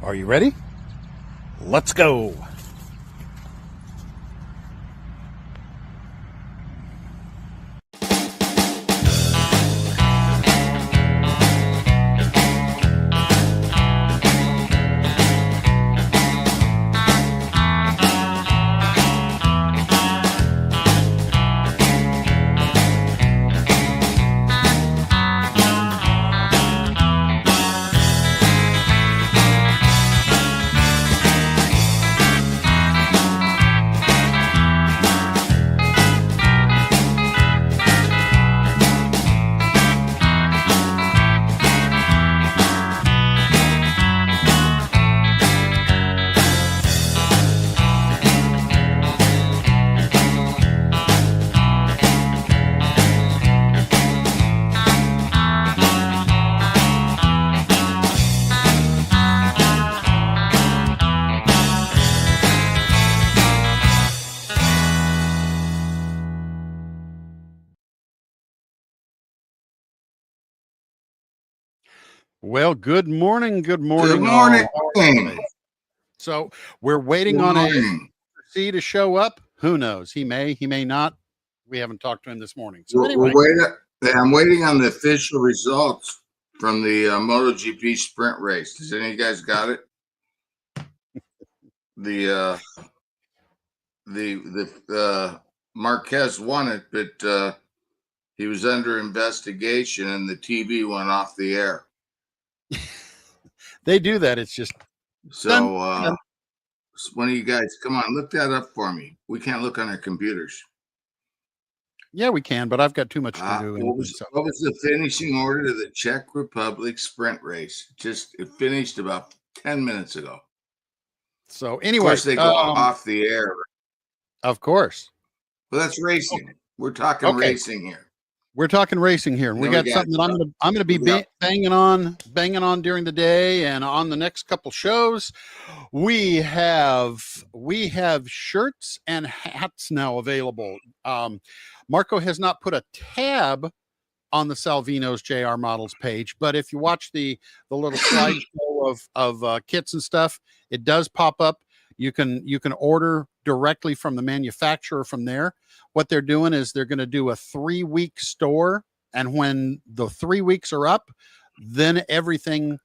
Are you ready? Let's go. Well, good morning. Good morning. Good morning. So we're waiting on a C to show up. Who knows? He may not. We haven't talked to him this morning. So anyway, I'm waiting on the official results from the MotoGP sprint race. Does any of you guys got it? The Marquez won it, but he was under investigation and the TV went off the air. They do that. It's just so. One of you guys, come on, look that up for me. We can't look on our computers. Yeah, we can, but I've got too much to do. What was the finishing order to the Czech Republic sprint race? It finished about 10 minutes ago. So anyway, of course they go off the air. Of course. Well, that's racing. We're talking racing here. We're talking racing here. We got something that I'm going to be banging on during the day and on the next couple shows. We have shirts and hats now available. Marco has not put a tab on the Salvinos JR Models page, but if you watch the little slideshow of kits and stuff, it does pop up. You can order directly from the manufacturer from there. What they're doing is they're going to do a 3-week store. And when the 3 weeks are up, then everything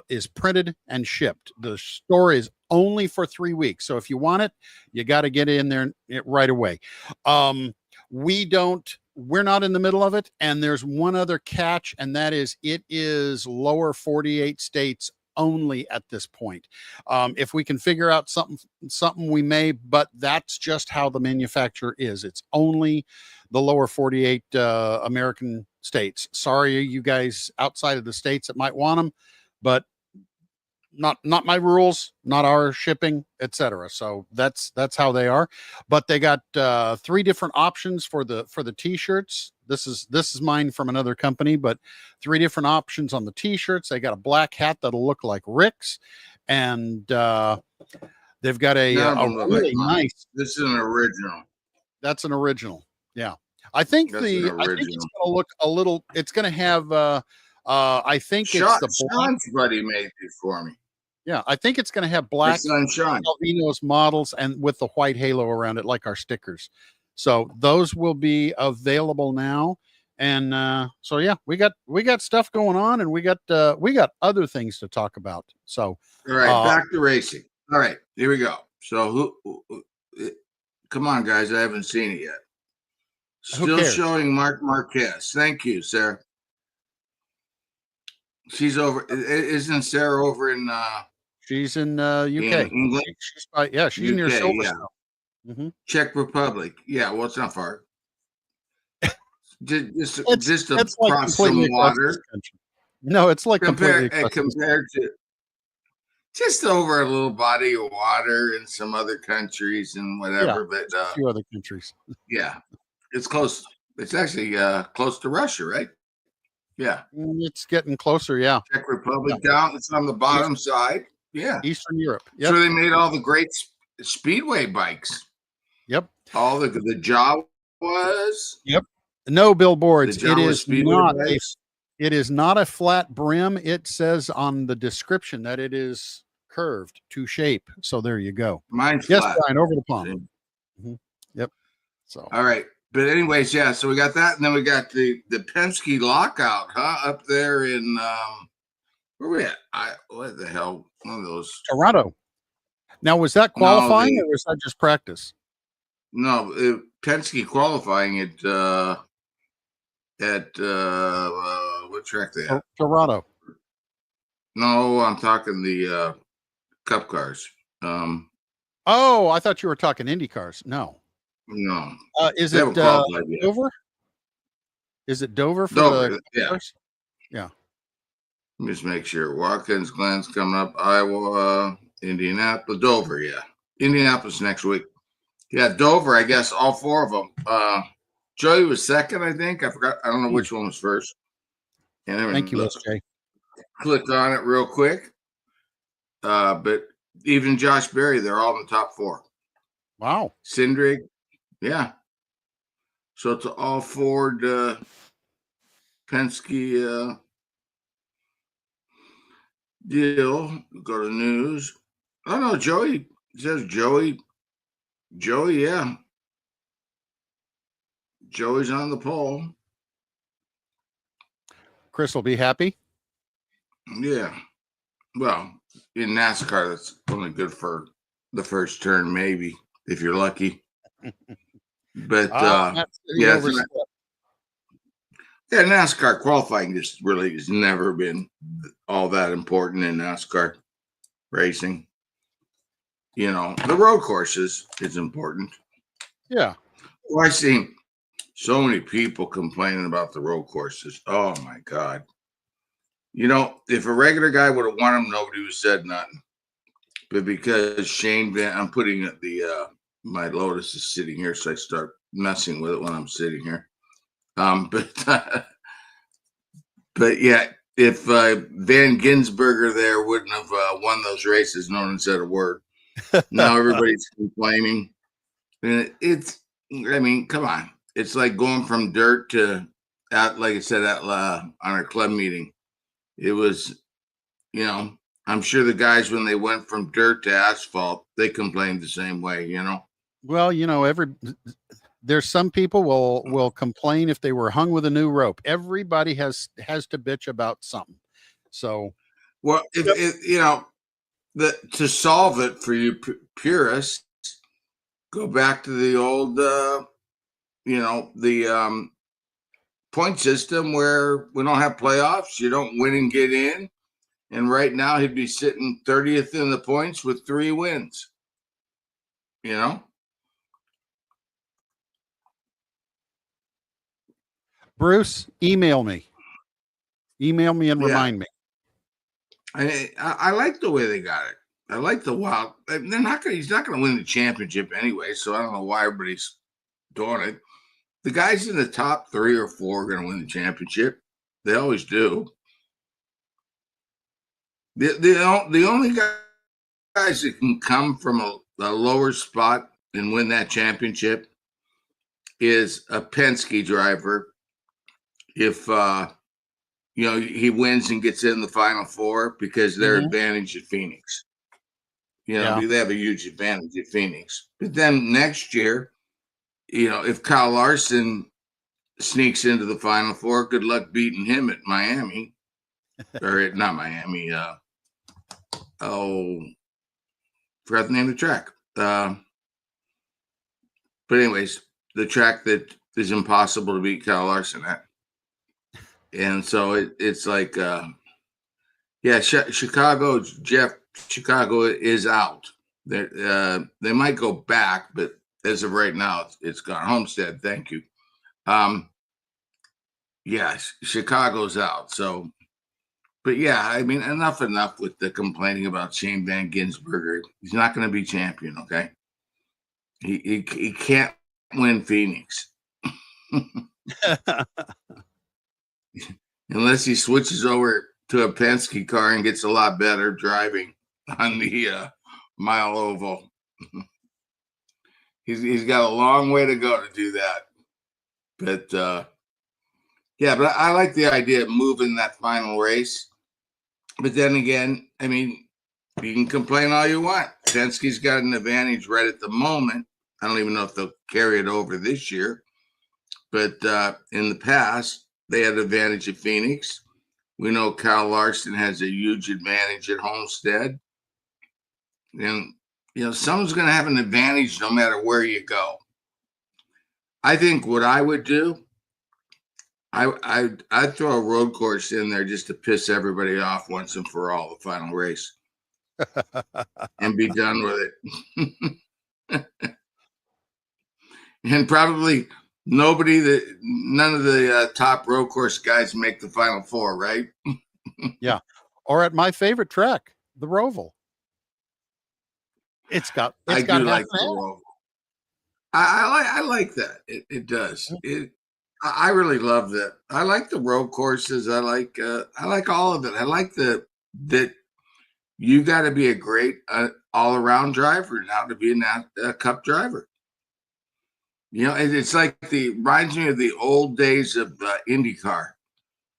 is printed and shipped. The store is only for 3 weeks. So if you want it, you got to get in there right away. We're not in the middle of it. And there's one other catch, and that is it is lower 48 states only at this point. If we can figure out something we may, but that's just how the manufacturer is. It's only the lower 48 American states. Sorry, you guys outside of the states that might want them, but not my rules, not our shipping, etc. So that's how they are. But they got 3 different options for the t-shirts. This is mine from another company, but 3 different options on the t-shirts. They got a black hat that'll look like Rick's, and they've got a really nice. This is an original. That's an original. Yeah, I think it's going to look a little. It's going to have. I think it's the Sean's buddy made it for me. Yeah, I think it's going to have black Salvinos models and with the white halo around it, like our stickers. So those will be available now. And so yeah, we got stuff going on, and we got other things to talk about. So all right, back to racing. All right, here we go. So come on, guys, I haven't seen it yet. Still showing Mark Marquez. Thank you, Sarah. She's over. Isn't Sarah over in? She's in UK. England? She's near Silverstone. Yeah. Mm-hmm. Czech Republic. Yeah, well, it's not far. just across some water. No, it's like compared to just over a little body of water in some other countries and whatever. Yeah, but a few other countries. Yeah, it's close. It's actually close to Russia, right? Yeah, it's getting closer. Yeah, Czech Republic down. It's on the bottom side. Yeah, Eastern Europe. Yep. So they made all the great speedway bikes. Yep. All the Jawas. Yep. No billboards. It is not a flat brim. It says on the description that it is curved to shape. So there you go. Mine's yes, flat. Brian, over the pond. Yep. So all right. But anyways, yeah, so we got that, and then we got the Penske lockout, up there in where we at? What the hell? One of those. Toronto. Now, was that qualifying or was that just practice? No, Penske qualifying at what track they at? Toronto. No, I'm talking the Cup cars. Oh, I thought you were talking Indy cars. No. No. Is it Dover? Is it Dover for the cars? Yeah. Let me just make sure. Watkins, Glenn's coming up. Iowa, Indianapolis, Dover. Yeah, Indianapolis next week. Yeah, Dover. I guess all four of them. Joey was second, I think. I forgot. I don't know which one was first. And thank you, SJ. Click on it real quick. But even Josh Berry, they're all in the top four. Wow. Cindric, yeah. So it's all Ford, Penske deal. Go to news. Oh no, Joey. It says Joey. Joey, yeah. Joey's on the pole. Chris will be happy. Yeah. Well, in NASCAR, that's only good for the first turn, maybe, if you're lucky. But yeah, NASCAR qualifying just really has never been all that important in NASCAR racing. You know, the road courses is important. Yeah. Well, I've seen so many people complaining about the road courses. Oh my God. You know, if a regular guy would have won them, nobody would have said nothing. But because I'm putting the my Lotus is sitting here, so I start messing with it when I'm sitting here. But yeah, if Van Ginsberger there wouldn't have won those races, no one said a word. Now everybody's complaining. And I mean, come on. It's like going from dirt to out, like I said, on our club meeting. It was, you know, I'm sure the guys, when they went from dirt to asphalt, they complained the same way, you know? Well, you know, there's some people will complain if they were hung with a new rope. Everybody has to bitch about something. So, well, if you know, to solve it for you purists, go back to the old, you know, the point system where we don't have playoffs. You don't win and get in. And right now he'd be sitting 30th in the points with 3 wins. You know? Bruce, email me and remind me. I like the way they got it. I like the wild. He's not going to win the championship anyway. So I don't know why everybody's doing it. The guys in the top 3 or 4 are going to win the championship. They always do. The only guys that can come from a lower spot and win that championship is a Penske driver. If you know, he wins and gets in the final 4 because they're advantage at Phoenix. You know, they have a huge advantage at Phoenix. But then next year, you know, if Kyle Larson sneaks into the final 4, good luck beating him at Miami. Or not Miami. Forgot the name of the track. But anyways, the track that is impossible to beat Kyle Larson at. And so it's like, yeah, Chicago is out. They might go back, but as of right now, it's gone. Homestead, thank you. Yeah, Chicago's out. So, but yeah, I mean, enough with the complaining about Shane Van Ginsberger. He's not going to be champion, okay? He can't win Phoenix. Unless he switches over to a Penske car and gets a lot better driving on the mile oval. He's got a long way to go to do that. But yeah, but I like the idea of moving that final race. But then again, I mean, You can complain all you want. Penske's got an advantage right at the moment. I don't even know if they'll carry it over this year. But in the past, they had advantage at Phoenix. We know Kyle Larson has a huge advantage at Homestead. And, someone's going to have an advantage no matter where you go. I think what I would do, I'd throw a road course in there just to piss everybody off once and for all, the final race. And be done with it. And probably none of the top road course guys make the final four, right? Yeah. Or at my favorite track, the Roval. I do like the Roval. I like that. It does. I really love that. I like the road courses. I like all of it. I like that you got to be a great all-around driver now to be a Cup driver. It's like reminds me of the old days of IndyCar,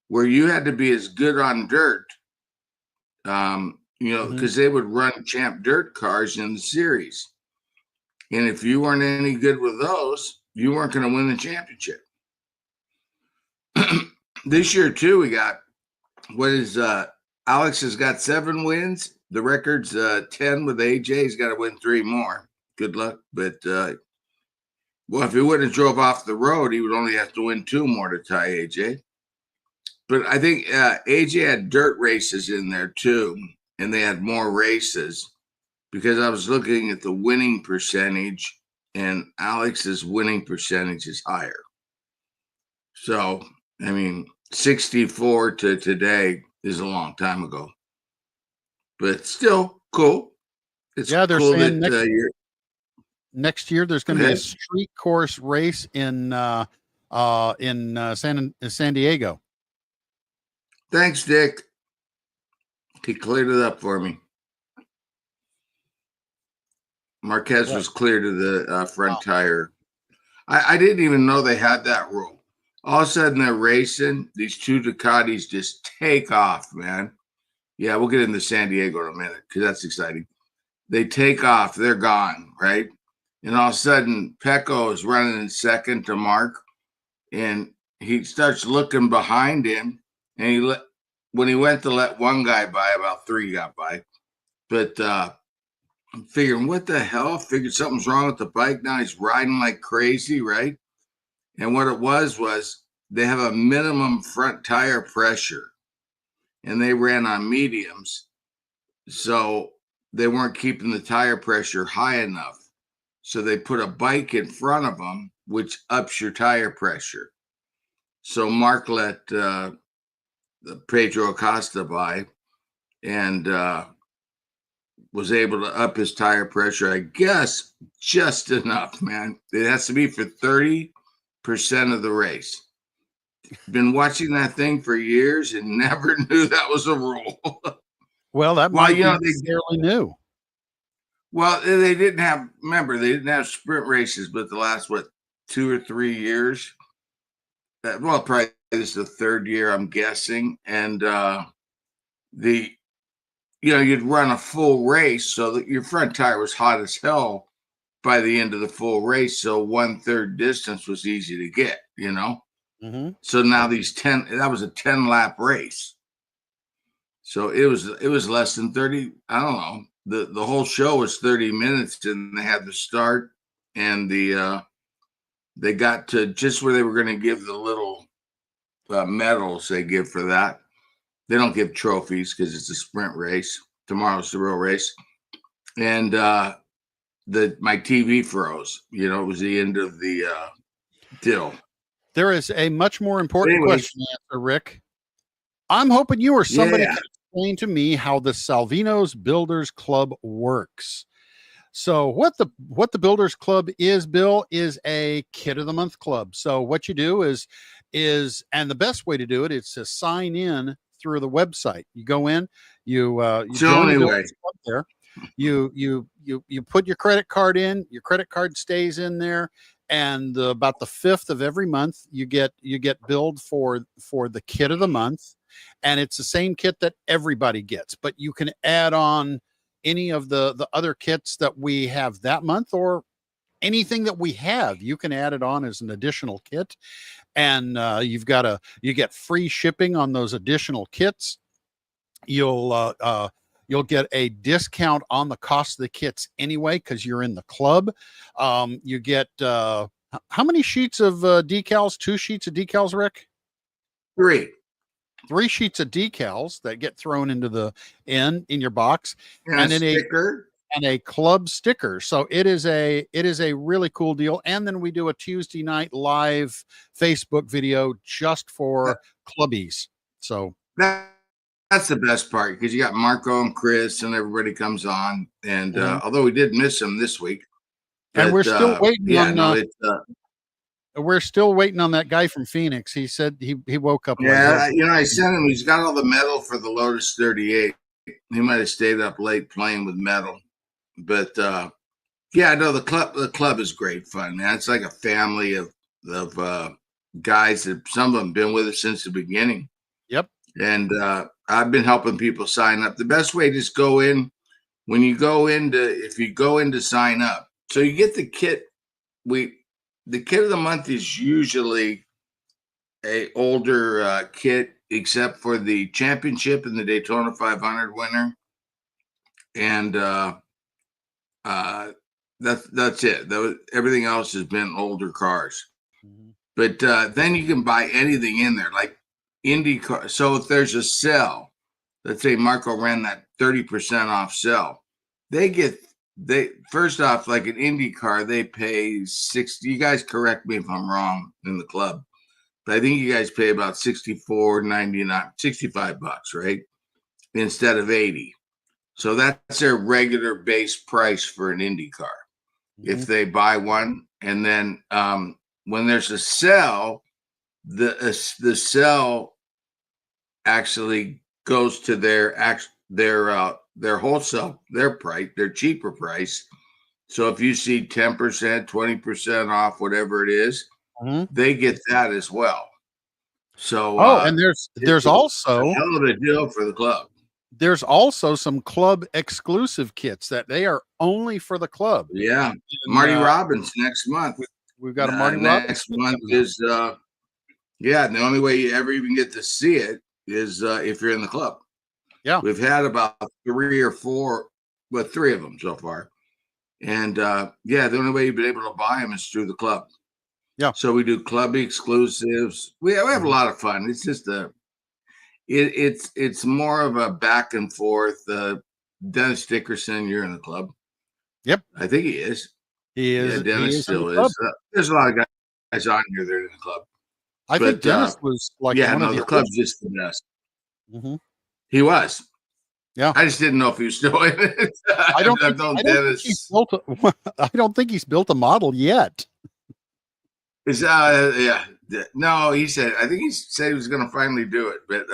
where you had to be as good on dirt, because they would run champ dirt cars in the series. And if you weren't any good with those, you weren't going to win the championship. This year, too, we got Alex has got 7 wins. The record's 10 with AJ. He's got to win 3 more. Good luck. But, if he wouldn't have drove off the road, he would only have to win 2 more to tie AJ. But I think AJ had dirt races in there, too, and they had more races because I was looking at the winning percentage, and Alex's winning percentage is higher. So, 64 to today is a long time ago, but still cool. It's they're cool saying next year there's going to be a street course race in San Diego. Thanks, Dick. He cleared it up for me. Marquez was clear to the front tire. I didn't even know they had that rule. All of a sudden, they're racing. These 2 Ducatis just take off, man. Yeah, we'll get into San Diego in a minute because that's exciting. They take off. They're gone, right? And all of a sudden, Pecco is running in second to Mark, and he starts looking behind him. And when he went to let one guy by, about 3 got by. But I'm figuring, what the hell? Figured something's wrong with the bike. Now he's riding like crazy, right? And what it was they have a minimum front tire pressure, and they ran on mediums. So they weren't keeping the tire pressure high enough. So they put a bike in front of them, which ups your tire pressure. So Mark let Pedro Acosta by and was able to up his tire pressure, I guess, just enough, man. It has to be for 30% of the race. Been watching that thing for years and never knew that was a rule. Well, that might be fairly new. Well, they didn't have sprint races, but the last 2 or 3 years. Probably this is the 3rd year, I'm guessing. And you'd run a full race so that your front tire was hot as hell by the end of the full race. So 1/3 distance was easy to get, So now that was a 10-lap race. So it was less than 30. I don't know. The whole show was 30 minutes, and they had the start and they got to just where they were going to give the little medals they give for that. They don't give trophies because it's a sprint race. Tomorrow's the real race. And my TV froze. It was the end of the deal. There is a much more important question to answer, Rick. I'm hoping you or somebody can explain to me how the Salvinos Builders Club works. So what the Builders Club is, Bill, is a Kid of the Month club. So what you do is and the best way to do it is to sign in through the website. You go in, you join the Builders Club there. You put your credit card in. Your credit card stays in there, and about the 5th of every month, you get billed for the Kit of the Month, and it's the same kit that everybody gets, but you can add on any of the other kits that we have that month, or anything that we have, you can add it on as an additional kit. And you get free shipping on those additional kits. You'll get a discount on the cost of the kits anyway, because you're in the club. You get how many sheets of decals? 2 sheets of decals, Rick? 3. 3 sheets of decals that get thrown into the in your box, and then sticker and a club sticker. So it is a really cool deal. And then we do a Tuesday night live Facebook video just for clubbies. So that's the best part, because you got Marco and Chris and everybody comes on. And although we did miss them this week, and we're still waiting on we're still waiting on that guy from Phoenix. He said he woke up. Yeah, I sent him. He's got all the metal for the Lotus 38. He might have stayed up late playing with metal. But yeah, no, the club is great fun, man. It's like a family of guys that some of them been with us since the beginning. Yep. And I've been helping people sign up. The best way, just go in when you go into, if you go in to sign up. So you get the kit. The kit of the month is usually a older kit, except for the championship and the Daytona 500 winner. And that's it. Everything else has been older cars. Mm-hmm. But then you can buy anything in there, like IndyCar. So if there's a sale, let's say Marco ran that 30% off sale, they first off, like an Indy car, they pay 60. You guys correct me if I'm wrong in the club, but I think you guys pay about $64.99, $65, right? Instead of 80. So that's their regular base price for an Indy car. Mm-hmm. If they buy one, and then when there's a sale, the sale actually goes to their wholesale, their price, their cheaper price. So if you see 10%, 20% off, whatever it is, mm-hmm. they get that as well. So and there's also a hell of a deal for the club. There's also some club exclusive kits that they are only for the club. Yeah, and, Marty Robbins next month. We've got a Marty Robbins next month is yeah. The only way you ever even get to see it is if you're in the club. Yeah, we've had about 3 or 4, but 3 of them so far. And yeah, the only way you've been able to buy them is through the club. Yeah. So we do club exclusives. We have a lot of fun. It's just it's more of a back and forth. Dennis Dickerson, you're in the club. Yep, I think he is. He is. Yeah, Dennis still is. There's a lot of guys on here that are in the club. I think Dennis was like one of the club's just the best. Mm-hmm. He was. Yeah. I just didn't know if he was still in it. I don't think he's built a model yet. Is yeah. No, he said, I think he said he was going to finally do it. But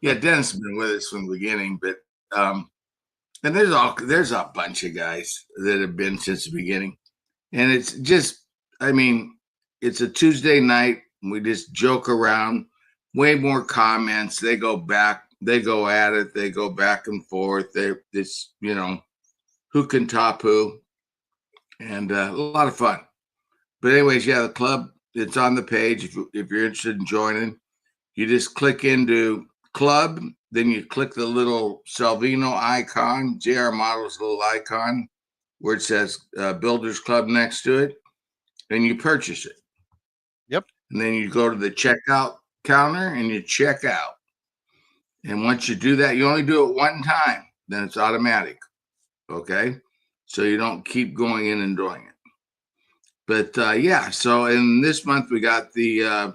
yeah, Dennis has been with us from the beginning. But and there's a bunch of guys that have been since the beginning. And it's just, I mean, it's a Tuesday night. We just joke around. Way more comments. They go back. They go at it. They go back and forth. It's who can top who, and a lot of fun. But anyways, yeah, the club. It's on the page. If you're interested in joining, you just click into club. Then you click the little Salvino icon, JR Models little icon, where it says Builders Club next to it, and you purchase it. Yep. And then you go to the checkout counter and you check out. And once you do that, you only do it one time. Then it's automatic. Okay? So you don't keep going in and doing it. But yeah, so in this month, we got the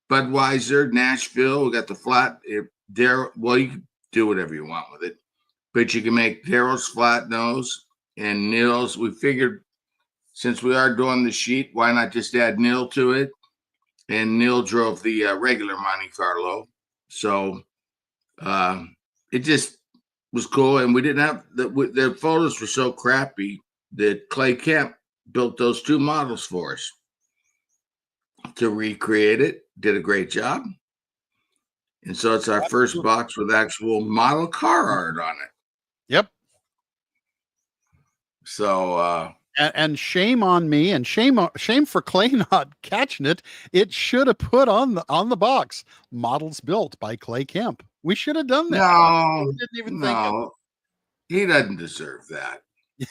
Budweiser, Nashville. We got the flat Darryl. Well, you can do whatever you want with it. But you can make Darryl's flat nose and Neil's. We figured since we are doing the sheet, why not just add Neil to it? And Neil drove the regular Monte Carlo. So it just was cool. And we didn't have the photos were so crappy that Clay Kemp built those 2 models for us to recreate it. Did a great job. And so it's our first box with actual model car art on it. Yep. So and shame on me, and shame for Clay not catching it. It should have put on the box, models built by Clay Kemp. We should have done that. no, We didn't even think of no, he doesn't deserve that. it.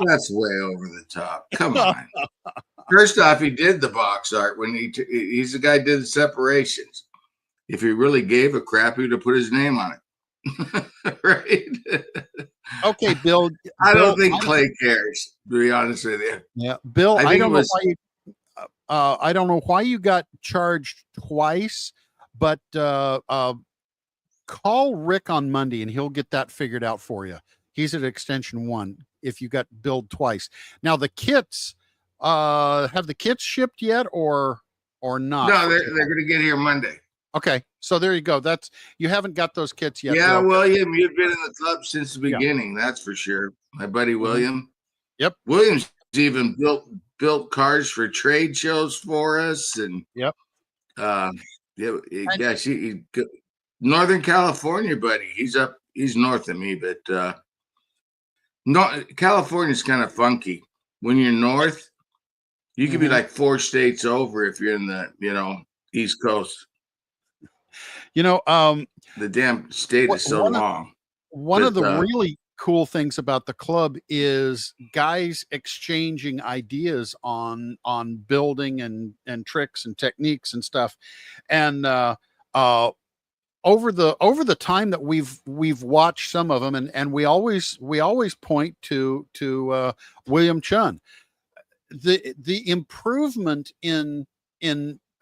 That's way over the top. Come on. First off, he did the box art when he's the guy who did the separations. If he really gave a crap, he'd have put his name on it. Right? Okay, Bill. I Bill, don't think Clay cares, to be honest with you. Yeah, Bill. I I think don't it know was why. I don't know why you got charged twice, but call Rick on Monday and he'll get that figured out for you. He's at extension 1 if you got billed twice. Now the kits, have the kits shipped yet or not? no, they're going to get here Monday. Okay, so there you go. That's you haven't got those kits yet. Yeah, Bill. William, you've been in the club since the beginning. That's for sure. My buddy William. Yep. William's even built cars for trade shows for us, and Yep. Yeah, Northern California, buddy. He's north of me, but no, California's kind of funky. When you're north, you could be like 4 states over if you're in the East Coast. The damn state is so long. One of the really cool things about the club is guys exchanging ideas on building and tricks and techniques and stuff. And over the time that we've watched some of them, and we always point to William Chun. The improvement in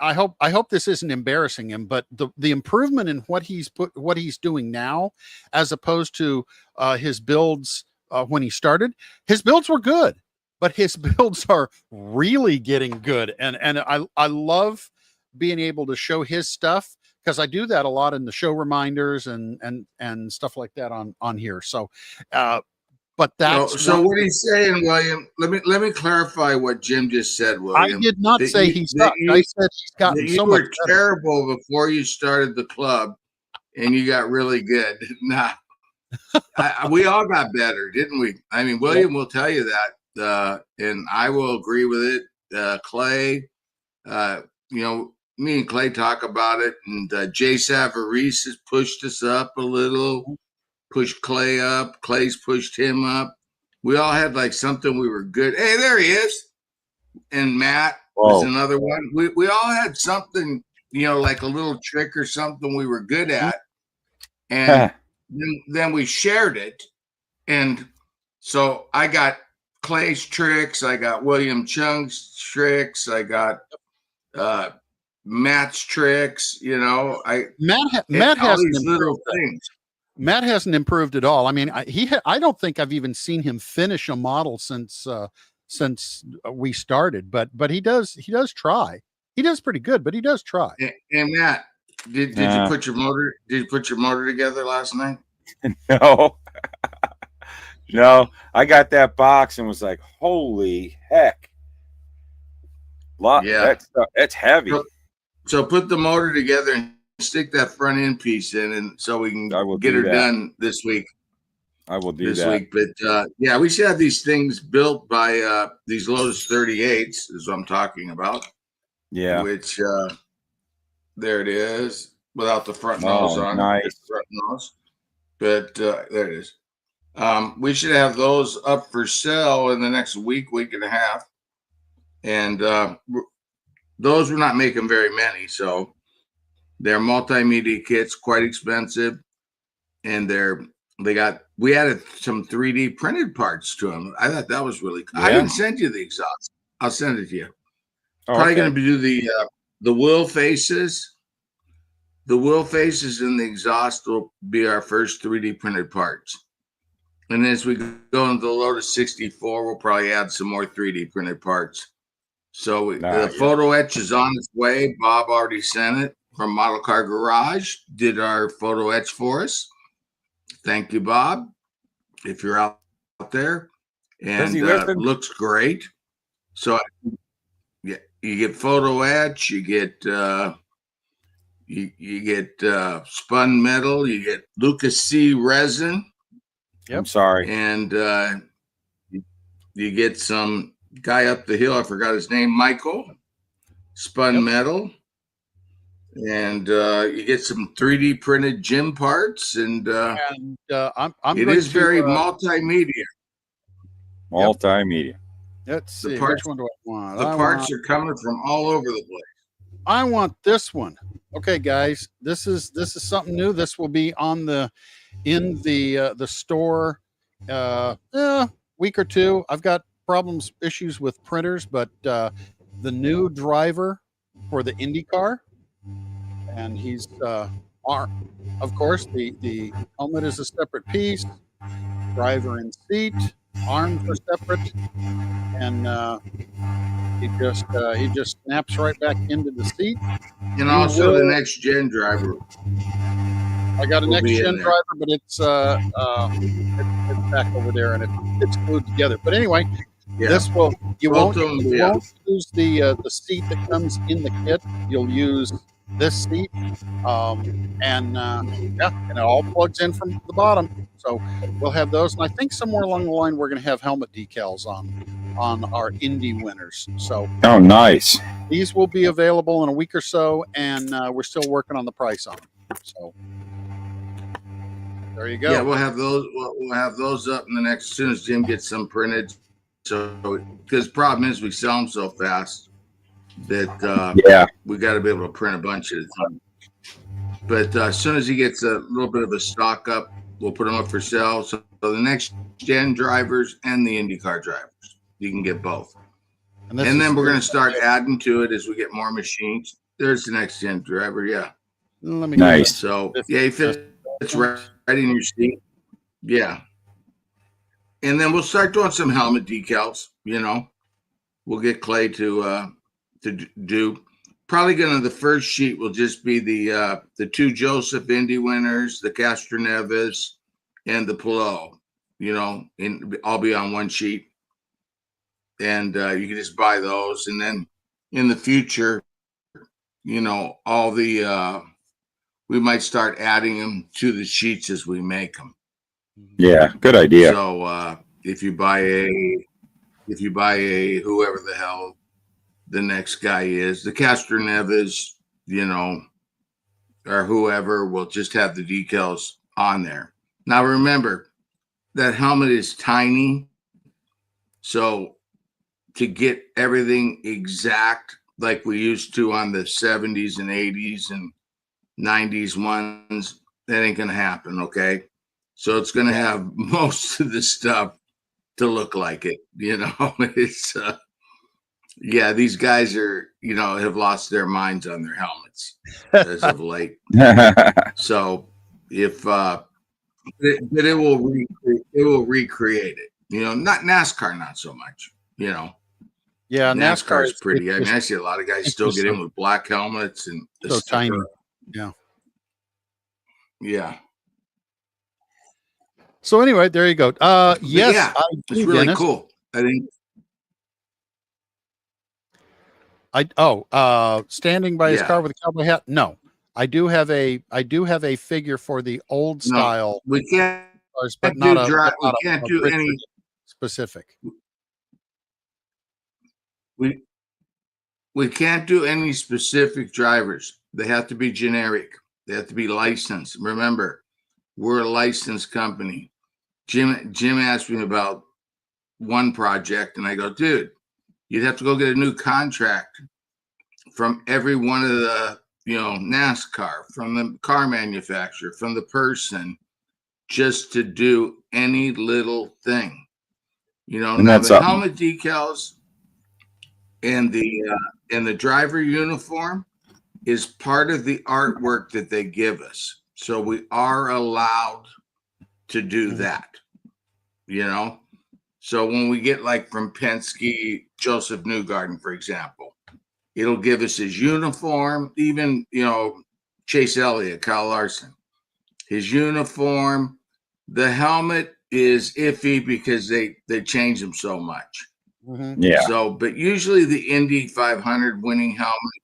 I hope this isn't embarrassing him, but the improvement in what he's doing now, as opposed to his builds when he started, his builds were good, but his builds are really getting good, and I love being able to show his stuff because I do that a lot in the show reminders and stuff like that on here. So, but that's so what he's saying, William. Let me clarify what Jim just said, William. I did not say he sucked. I said he's gotten so much better. You were terrible before you started the club, and you got really good. Nah, we all got better, didn't we? I mean, William will tell you that, and I will agree with it. Clay, me and Clay talk about it, and Jay Savarese has pushed us up a little. Pushed Clay up. Clay's pushed him up. We all had like something we were good. Hey, there he is. And Matt was another one. We all had something, like a little trick or something we were good at. And then we shared it. And so I got Clay's tricks. I got William Chung's tricks. I got Matt's tricks. Matt has these little things. Matt hasn't improved at all. I mean, I don't think I've even seen him finish a model since we started. But he does try. He does pretty good, but he does try. And Matt, did you put your motor? Did you put your motor together last night? No, no. I got that box and was like, "Holy heck!" Yeah, that's heavy. So put the motor together and stick that front end piece in, and so we can get her done this week. I will do this that week. But we should have these things built by these Lotus 38s, is what I'm talking about. Yeah. Which there it is, without the front nose on. Nice. Front nose. But there it is. We should have those up for sale in the next week and a half. And those we're not making very many, so they're multimedia kits, quite expensive, and we added some 3D printed parts to them. I thought that was really cool. Yeah. I didn't send you the exhaust. I'll send it to you. Probably going to do the wheel faces. The wheel faces and the exhaust will be our first 3D printed parts. And as we go into the Lotus 64, we'll probably add some more 3D printed parts. So the photo etch is on its way. Bob already sent it from Model Car Garage, did our photo etch for us. Thank you, Bob, if you're out there. And looks great. So you get photo etch, you get you get spun metal, you get Lucas C resin. Yep. I'm sorry. And You get some guy up the hill. I forgot his name. Michael spun metal. And you get some 3D printed gym parts, and I'm it going is to, very multimedia. Multimedia. Let's see. The parts, which one do I want? The parts are coming from all over the place. I want this one. Okay, guys, this is something new. This will be on in the store week or two. I've got issues with printers, but the new driver for the IndyCar. And he's armed. Of course, the helmet is a separate piece. Driver and seat, arms are separate, and he just snaps right back into the seat. And also the next gen driver. I got a next gen driver, but it's back over there and it's glued together. But anyway, this you won't use the seat that comes in the kit. You'll use this seat, and it all plugs in from the bottom. So we'll have those, and I think somewhere along the line we're going to have helmet decals on our Indy winners. So nice. These will be available in a week or so, and we're still working on the price on them. So there you go. Yeah, we'll have those. We'll have those up in the next as soon as Jim gets some printed. So because the problem is we sell them so fast that we got to be able to print a bunch at a time. But as soon as he gets a little bit of a stock up, we'll put them up for sale. So the next gen drivers and the IndyCar drivers, you can get both. And then we're going to start adding to it as we get more machines. There's the next gen driver. Yeah. Let me nice. So he fits right in your seat. Yeah. And then we'll start doing some helmet decals. We'll get Clay to do. Probably the first sheet will just be the two Joseph Indy winners, the Castroneves and the Pillow, I'll be on one sheet, and you can just buy those. And then in the future, all the we might start adding them to the sheets as we make them. Yeah, good idea. So if you buy a whoever the hell the next guy is, the Castroneves, or whoever, will just have the decals on there. Now remember, that helmet is tiny, so to get everything exact like we used to on the 70s and 80s and 90s ones, that ain't gonna happen. Okay, so it's gonna have most of the stuff to look like it. It's these guys are have lost their minds on their helmets as of late. So if but it will recreate it. Not NASCAR, not so much. Yeah, NASCAR is pretty. I mean, I see a lot of guys still get in with black helmets and so tiny. Yeah. So anyway, there you go. Yes, it's really cool. I think. Standing by his car with a cowboy hat. No, I do have a figure for the old style. We can't. But we can't do any specific. We can't do any specific drivers. They have to be generic. They have to be licensed. Remember, we're a licensed company. Jim asked me about one project, and I go, dude, you'd have to go get a new contract from every one of the, NASCAR, from the car manufacturer, from the person, just to do any little thing. Now the helmet decals and the driver uniform is part of the artwork that they give us. So we are allowed to do that, So when we get like from Penske, Joseph Newgarden, for example, it'll give us his uniform, even, Chase Elliott, Kyle Larson, his uniform. The helmet is iffy because they change them so much. Mm-hmm. Yeah. So, but usually the Indy 500 winning helmet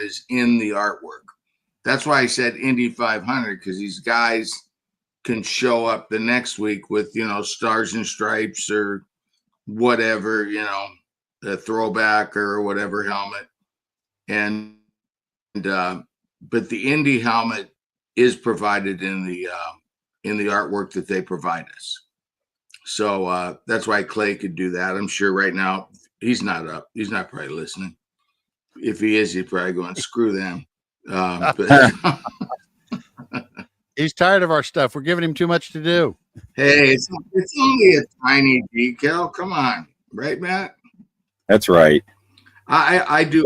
is in the artwork. That's why I said Indy 500, because these guys can show up the next week with, stars and stripes or whatever, a throwback or whatever helmet. And, but the Indy helmet is provided in the artwork that they provide us. So that's why Clay could do that. I'm sure right now he's not up. He's not probably listening. If he is, he's probably going, screw them. But he's tired of our stuff. We're giving him too much to do. Hey, it's only a tiny decal. Come on. Right, Matt? That's right. I do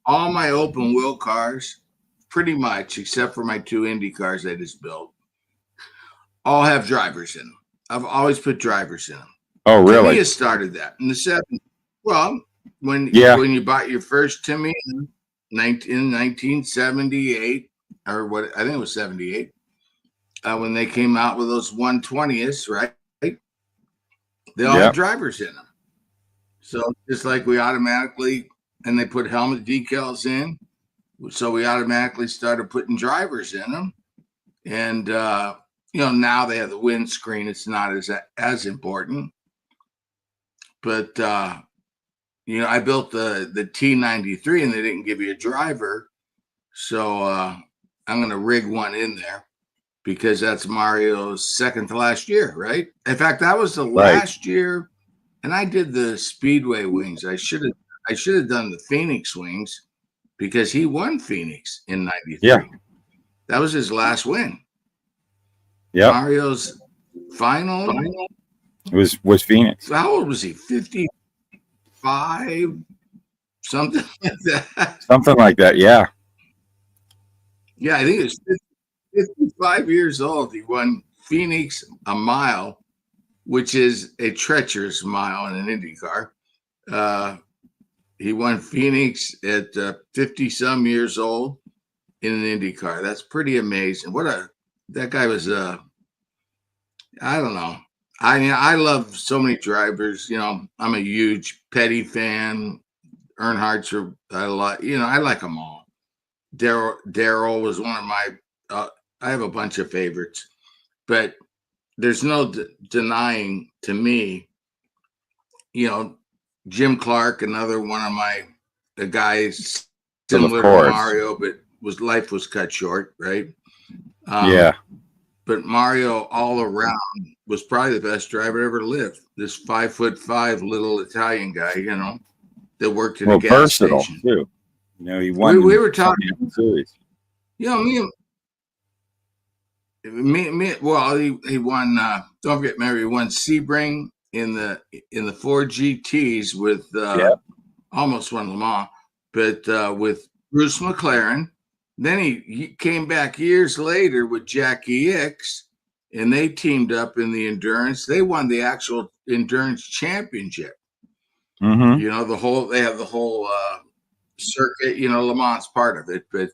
all my open wheel cars, pretty much, except for my 2 Indy cars I just built, all have drivers in them. I've always put drivers in them. Oh, really? Tamiya started that in the 70s. Well, when you bought your first Tamiya in 1978, or what, I think it was 78, when they came out with those 120s, right? They all have drivers in them. So just like we automatically, and they put helmet decals in, so we automatically started putting drivers in them. And now they have the windscreen. It's not as important. But I built the T93 and they didn't give you a driver, so I'm going to rig one in there because that's Mario's second to last year, right? In fact, that was the last year. And I did the Speedway wings. I should have done the Phoenix wings because he won Phoenix in '93. Yeah. That was his last win. Yeah. Mario's final was Phoenix. How old was he? 55? Something like that. Something like that, yeah. Yeah, I think it was 55 years old. He won Phoenix a mile, which is a treacherous mile in an Indy car. He won Phoenix at 50-some years old in an Indy car. That's pretty amazing. That guy was, I don't know. I love so many drivers. I'm a huge Petty fan. Earnhardt's I like them all. Darrell was one of my, I have a bunch of favorites, but there's no denying to me, Jim Clark, another one of the guys similar to Mario, but life was cut short, right? Yeah. But Mario all around was probably the best driver ever lived. This 5'5" little Italian guy, that worked at a gas station too. He won. We were talking series. Well, he won. Don't forget, Mary, he won Sebring in the 4 GTs with almost won Le Mans, but with Bruce McLaren. Then he came back years later with Jackie Ickx, and they teamed up in the endurance. They won the actual endurance championship. Mm-hmm. They have the whole circuit. Le Mans part of it, but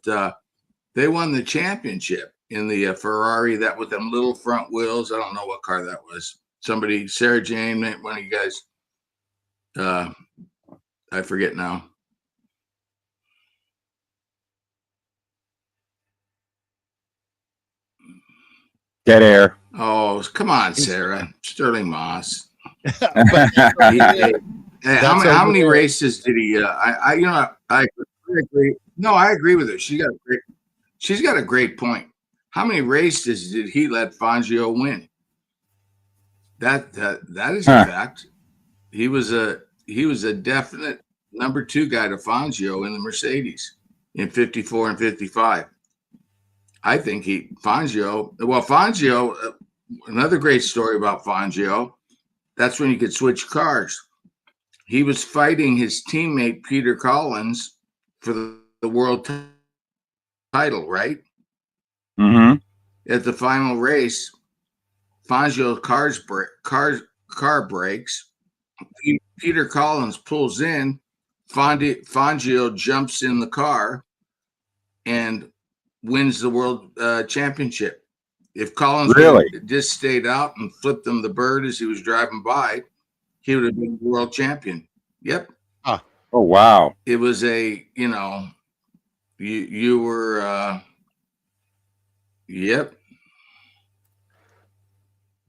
they won the championship in the Ferrari, that with them little front wheels. I don't know what car that was. Somebody, Sarah Jane, one of you guys. I forget now. Dead air. Oh, come on, Sarah. Sterling Moss. How many races did he? I agree. No, I agree with her. She's got a great point. How many races did he let Fangio win? That is a fact. He was a definite number 2 guy to Fangio in the Mercedes in 54 and 55. I think Fangio, another great story about Fangio, that's when you could switch cars. He was fighting his teammate, Peter Collins, for the world title, right? Mm-hmm. At the final race, Fangio's car breaks. Peter Collins pulls in. Fangio jumps in the car and wins the world championship. If Collins just stayed out and flipped him the bird as he was driving by, he would have been world champion. Yep. Oh, wow. It was you were, yep.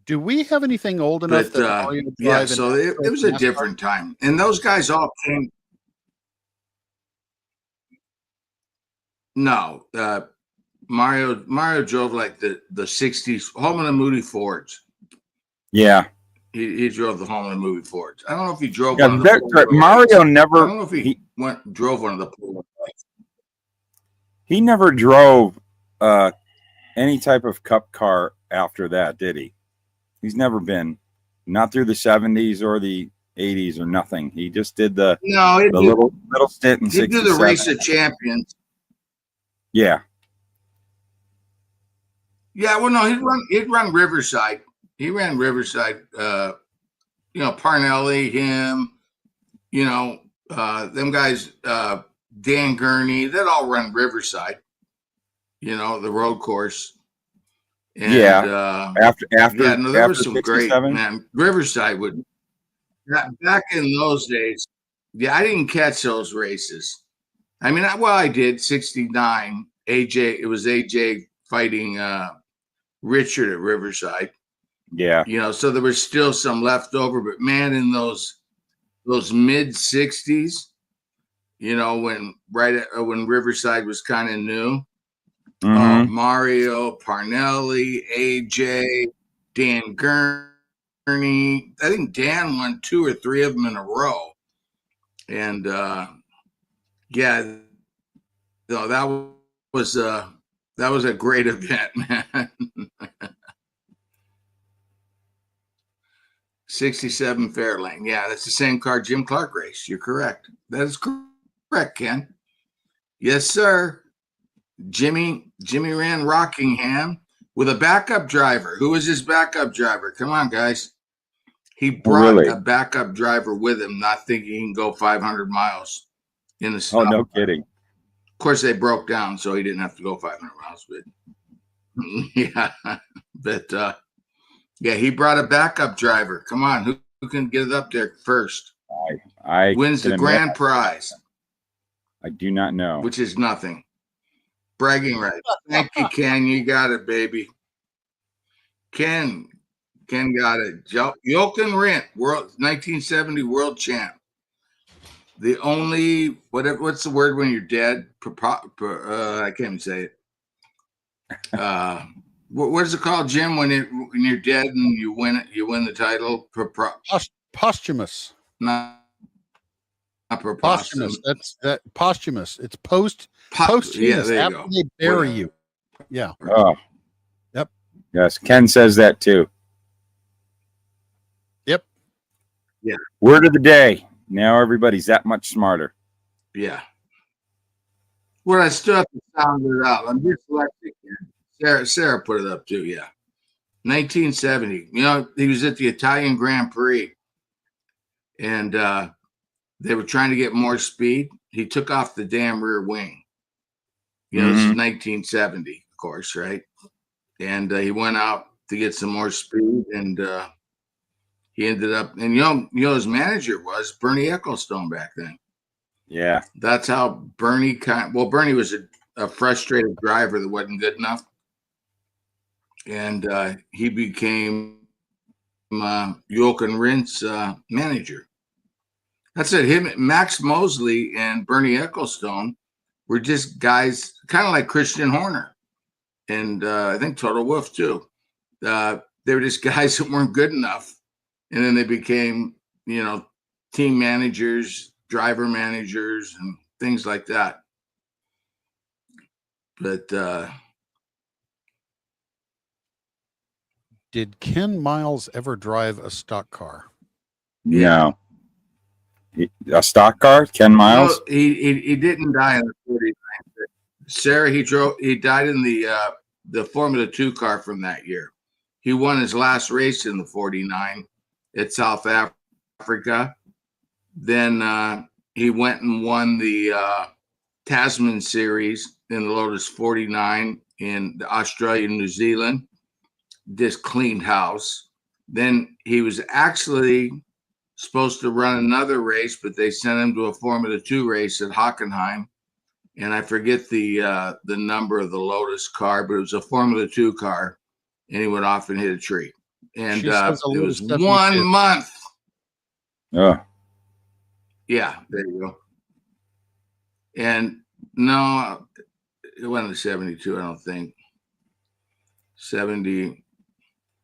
Do we have anything old enough But that Mario yeah, Drive and so it was a NASCAR? different time, and those guys all came. No, Mario drove like the '60s Holman and Moody Fords. Yeah. He drove the Holman and Moody Fords. I don't know if he drove Yeah, one of the Mario never. I don't know if he drove one of the Polaroids. He never drove any type of cup car after that, did he? He's never been, not through the 70s or the 80s or nothing. He just did the little stint in 67. He did the Race of Champions. Yeah. Yeah, well, no, he'd run Riverside. He ran Riverside. Parnelli, him, them guys, Dan Gurney, they'd all run Riverside. The road course. And, yeah. There was some 67? great, man. Riverside would, back in those days. Yeah, I didn't catch those races. I mean, I did 69. It was AJ fighting Richard at Riverside. Yeah. So there was still some left over, but man, in those mid 60s, when Riverside was kind of new, Mario, Parnelli, AJ, Dan Gurney. I think Dan won 2 or 3 of them in a row. And that was a great event, man. 67 Fairlane. Yeah, that's the same car Jim Clark raced. You're correct. That is correct, Ken. Yes, sir. Jimmy ran Rockingham with a backup driver. Who was his backup driver? Come on, guys. He brought a backup driver with him, not thinking he can go 500 miles in the snow. Oh, no kidding. Of course, they broke down, so he didn't have to go 500 miles. But he brought a backup driver. Come on, who can get it up there first? I wins the grand prize. I do not know. Which is nothing. Bragging rights. Thank you, Ken. You got it, baby. Ken got it. Jochen Rindt, 1970 world champ. The only what's the word when you're dead? I can't even say it. What is it called, Jim? When you're dead and you win it, you win the title. Posthumous. Not posthumous. That's posthumous. It's posthumous. Yeah, there after they bury you. Yeah. Oh. Yep. Yes, Ken says that too. Yep. Yeah. Word of the day. Now everybody's that much smarter. Yeah. Well, I still have to sound it out. I'm dyslexic. Sarah put it up too. Yeah. 1970. He was at the Italian Grand Prix, and they were trying to get more speed. He took off the damn rear wing. This is 1970, of course, right? And he went out to get some more speed, and he ended up, and his manager was Bernie Ecclestone back then. Yeah. That's how Bernie Bernie was a frustrated driver that wasn't good enough. And he became Jochen Rindt's manager. That's it. Him, Max Mosley, and Bernie Ecclestone were just guys, kind of like Christian Horner, and I think Toto Wolff too. They were just guys that weren't good enough, and then they became, team managers, driver managers, and things like that. But did Ken Miles ever drive a stock car? No. A stock car, Ken Miles? No, he didn't die in the 49. Sarah, he died in the Formula 2 car from that year. He won his last race in the 49 at South Africa. Then he went and won the Tasman Series in the Lotus 49 in Australia, New Zealand. Just cleaned house. Then he was actually supposed to run another race, but they sent him to a Formula 2 race at Hockenheim. And I forget the number of the Lotus car, but it was a Formula 2 car, and he went off and hit a tree. And She says a it was Lotus 1 72. month. Oh, Yeah, there you go. And no, it went to 72, I don't think. 70,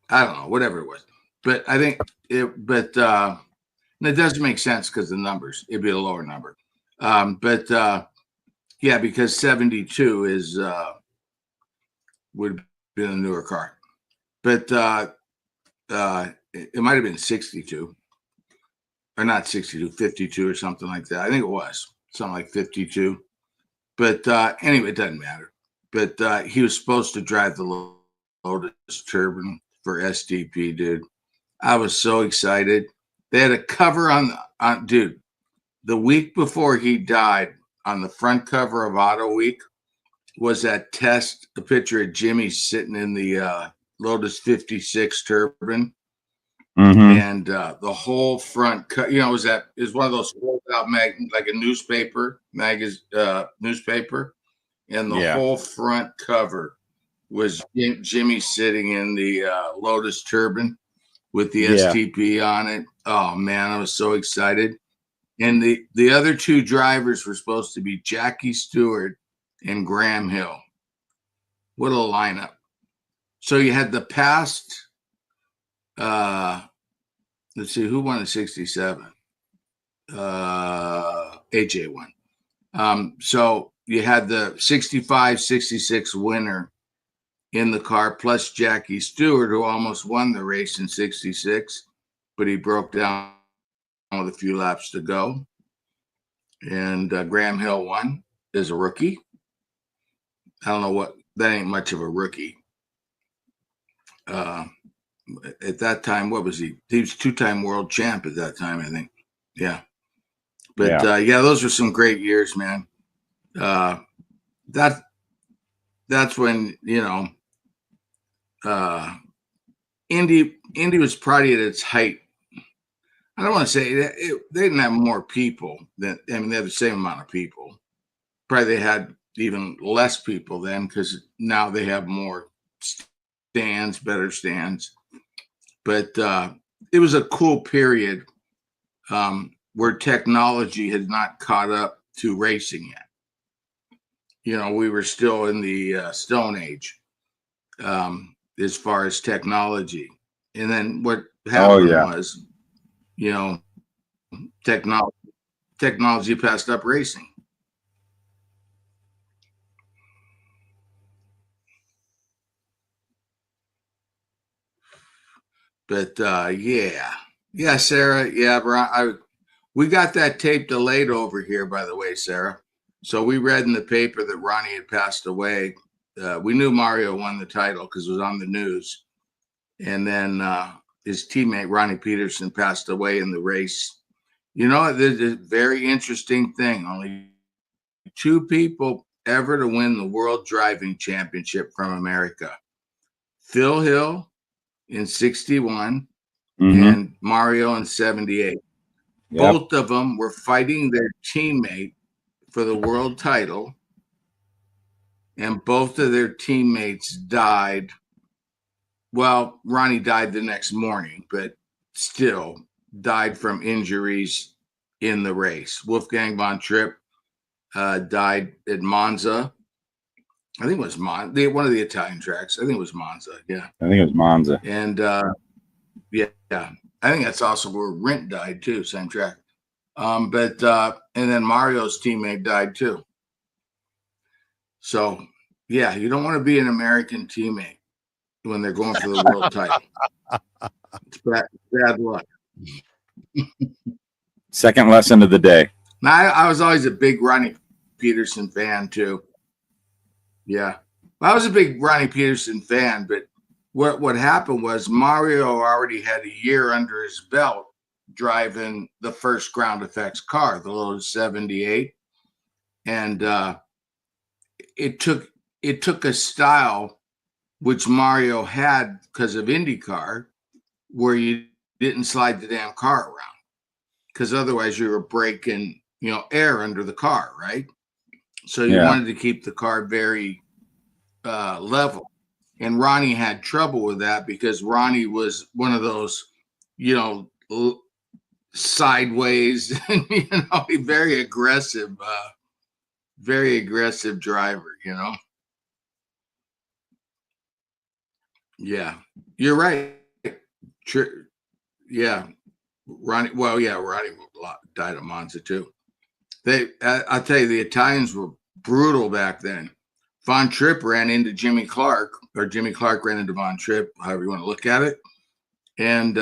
I don't know, whatever it was. But I think it doesn't make sense because the numbers, it'd be a lower number. Yeah, because 72 is would be a newer car. But it might have been 62. Or not 62, 52 or something like that. I think it was something like 52. But anyway, it doesn't matter. But he was supposed to drive the Lotus Turbine for STP, dude. I was so excited. They had a cover on dude, the week before he died, on the front cover of Auto Week was that a picture of Jimmy sitting in the Lotus 56 Turbine. mm-hmm. And the whole front, is one of those rolled out like a newspaper, newspaper, and the whole front cover was Jimmy sitting in the Lotus Turbine with the STP on it. Oh man, I was so excited. And the other two drivers were supposed to be Jackie Stewart and Graham Hill. What a lineup! So you had the past. Let's see, who won in 67? AJ won. So you had the 65, 66 winner in the car, plus Jackie Stewart, who almost won the race in 66, but he broke down with a few laps to go. And Graham Hill won as a rookie. I don't know that ain't much of a rookie. At that time, what was he? He was two-time world champ at that time, I think. Yeah. But those were some great years, man. That's when, Indy was probably at its height. I don't want to say they didn't have more people they had the same amount of people. Probably they had even less people then, because now they have more stands, better stands. But it was a cool period where technology had not caught up to racing yet. We were still in the Stone Age as far as technology. And then what happened was, technology passed up racing. But yeah, Sarah, yeah, we got that tape delayed over here, by the way, Sarah. So we read in the paper that Ronnie had passed away. We knew Mario won the title because it was on the news. And then his teammate, Ronnie Peterson, passed away in the race. There's a very interesting thing. Only 2 people ever to win the World Driving Championship from America. Phil Hill in 61 and Mario in 78. Yep. Both of them were fighting their teammate for the world title, and both of their teammates died. Well, Ronnie died the next morning, but still died from injuries in the race. Wolfgang von Tripp died at Monza. I think it was Monza, one of the Italian tracks. I think it was Monza. Yeah, I think it was Monza. And yeah, I think that's also where Rent died too, same track. And then Mario's teammate died too. So yeah, you don't want to be an American teammate when they're going for the world title. It's bad luck. Second lesson of the day. Now, I was always a big Ronnie Peterson fan too. Yeah, I was a big Ronnie Peterson fan, but what happened was Mario already had a year under his belt driving the first ground effects car, the Lotus 78, and it took a style which Mario had because of IndyCar, where you didn't slide the damn car around, because otherwise you were breaking air under the car, right? So you wanted to keep the car very level. And Ronnie had trouble with that because Ronnie was one of those, you know, sideways, you know, very aggressive driver, you know. Yeah, you're right. Yeah, Ronnie. Well, yeah, Ronnie died of Monza too. I'll tell you, the Italians were brutal back then. Von Tripp ran into Jimmy Clark, or Jimmy Clark ran into Von Tripp, however you want to look at it. And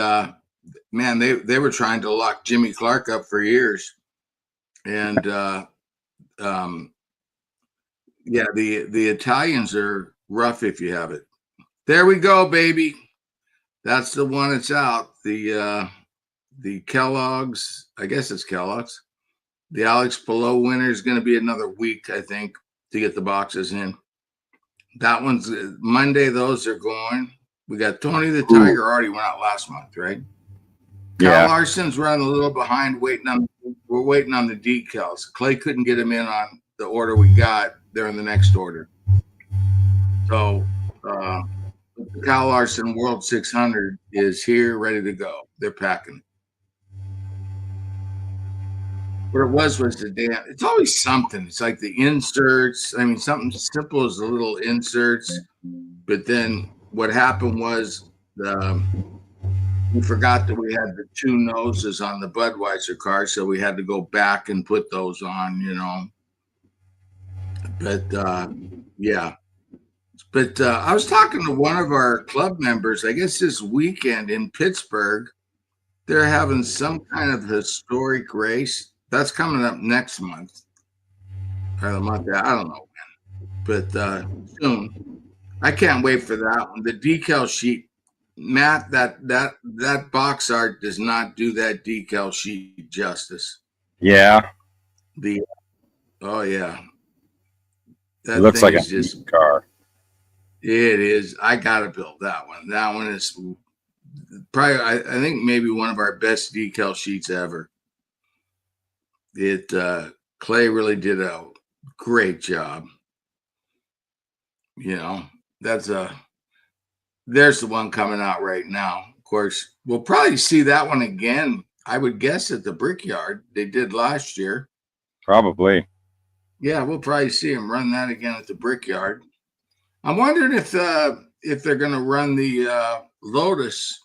man, they were trying to lock Jimmy Clark up for years. And yeah, the Italians are rough if you have it. There we go, baby. That's the one that's out. The Kellogg's, I guess it's Kellogg's. The Alex Palou winner is going to be another week, I think, to get the boxes in. That one's Monday. Those are going. We got Tony the Tiger already went out last month, right? Yeah. Kyle Larson's running a little behind. We're waiting on the decals. Clay couldn't get him in on the order we got. They're in the next order. So the Kyle Larson World 600 is here, ready to go. They're packing. What it was the damn. It's always something. It's like the inserts. I mean, something simple as the little inserts. But then what happened was we forgot that we had the two noses on the Budweiser car, so we had to go back and put those on, you know. But yeah. But I was talking to one of our club members, I guess this weekend in Pittsburgh. They're having some kind of historic race. That's coming up next month. Or the month, I don't know when. But soon. I can't wait for that one. The decal sheet, Matt, that box art does not do that decal sheet justice. Yeah. Oh yeah. It looks like a just car. It is. I gotta build that one. That one is probably, I think, maybe one of our best decal sheets ever. Clay really did a great job. You know, there's the one coming out right now. Of course, we'll probably see that one again. I would guess at the Brickyard. They did last year. Probably. Yeah, we'll probably see them run that again at the Brickyard. I'm wondering if they're going to run the Lotus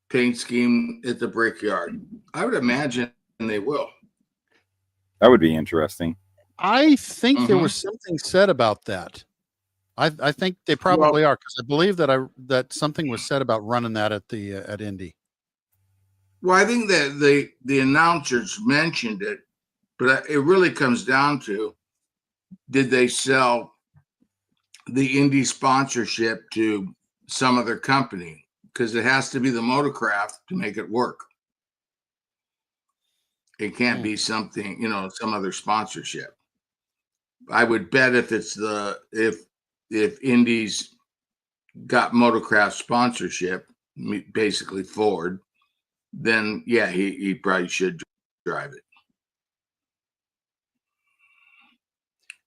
paint scheme at the Brickyard. I would imagine they will. That would be interesting. I think there was something said about that. I think they probably are, because I believe that something was said about running that at Indy. Well, I think that the announcers mentioned it, but it really comes down to, did they sell the Indy sponsorship to some other company? Because it has to be the Motorcraft to make it work. It can't be something, you know, some other sponsorship. I would bet if it's if Indy's got Motorcraft sponsorship, basically Ford, then yeah, he probably should drive it.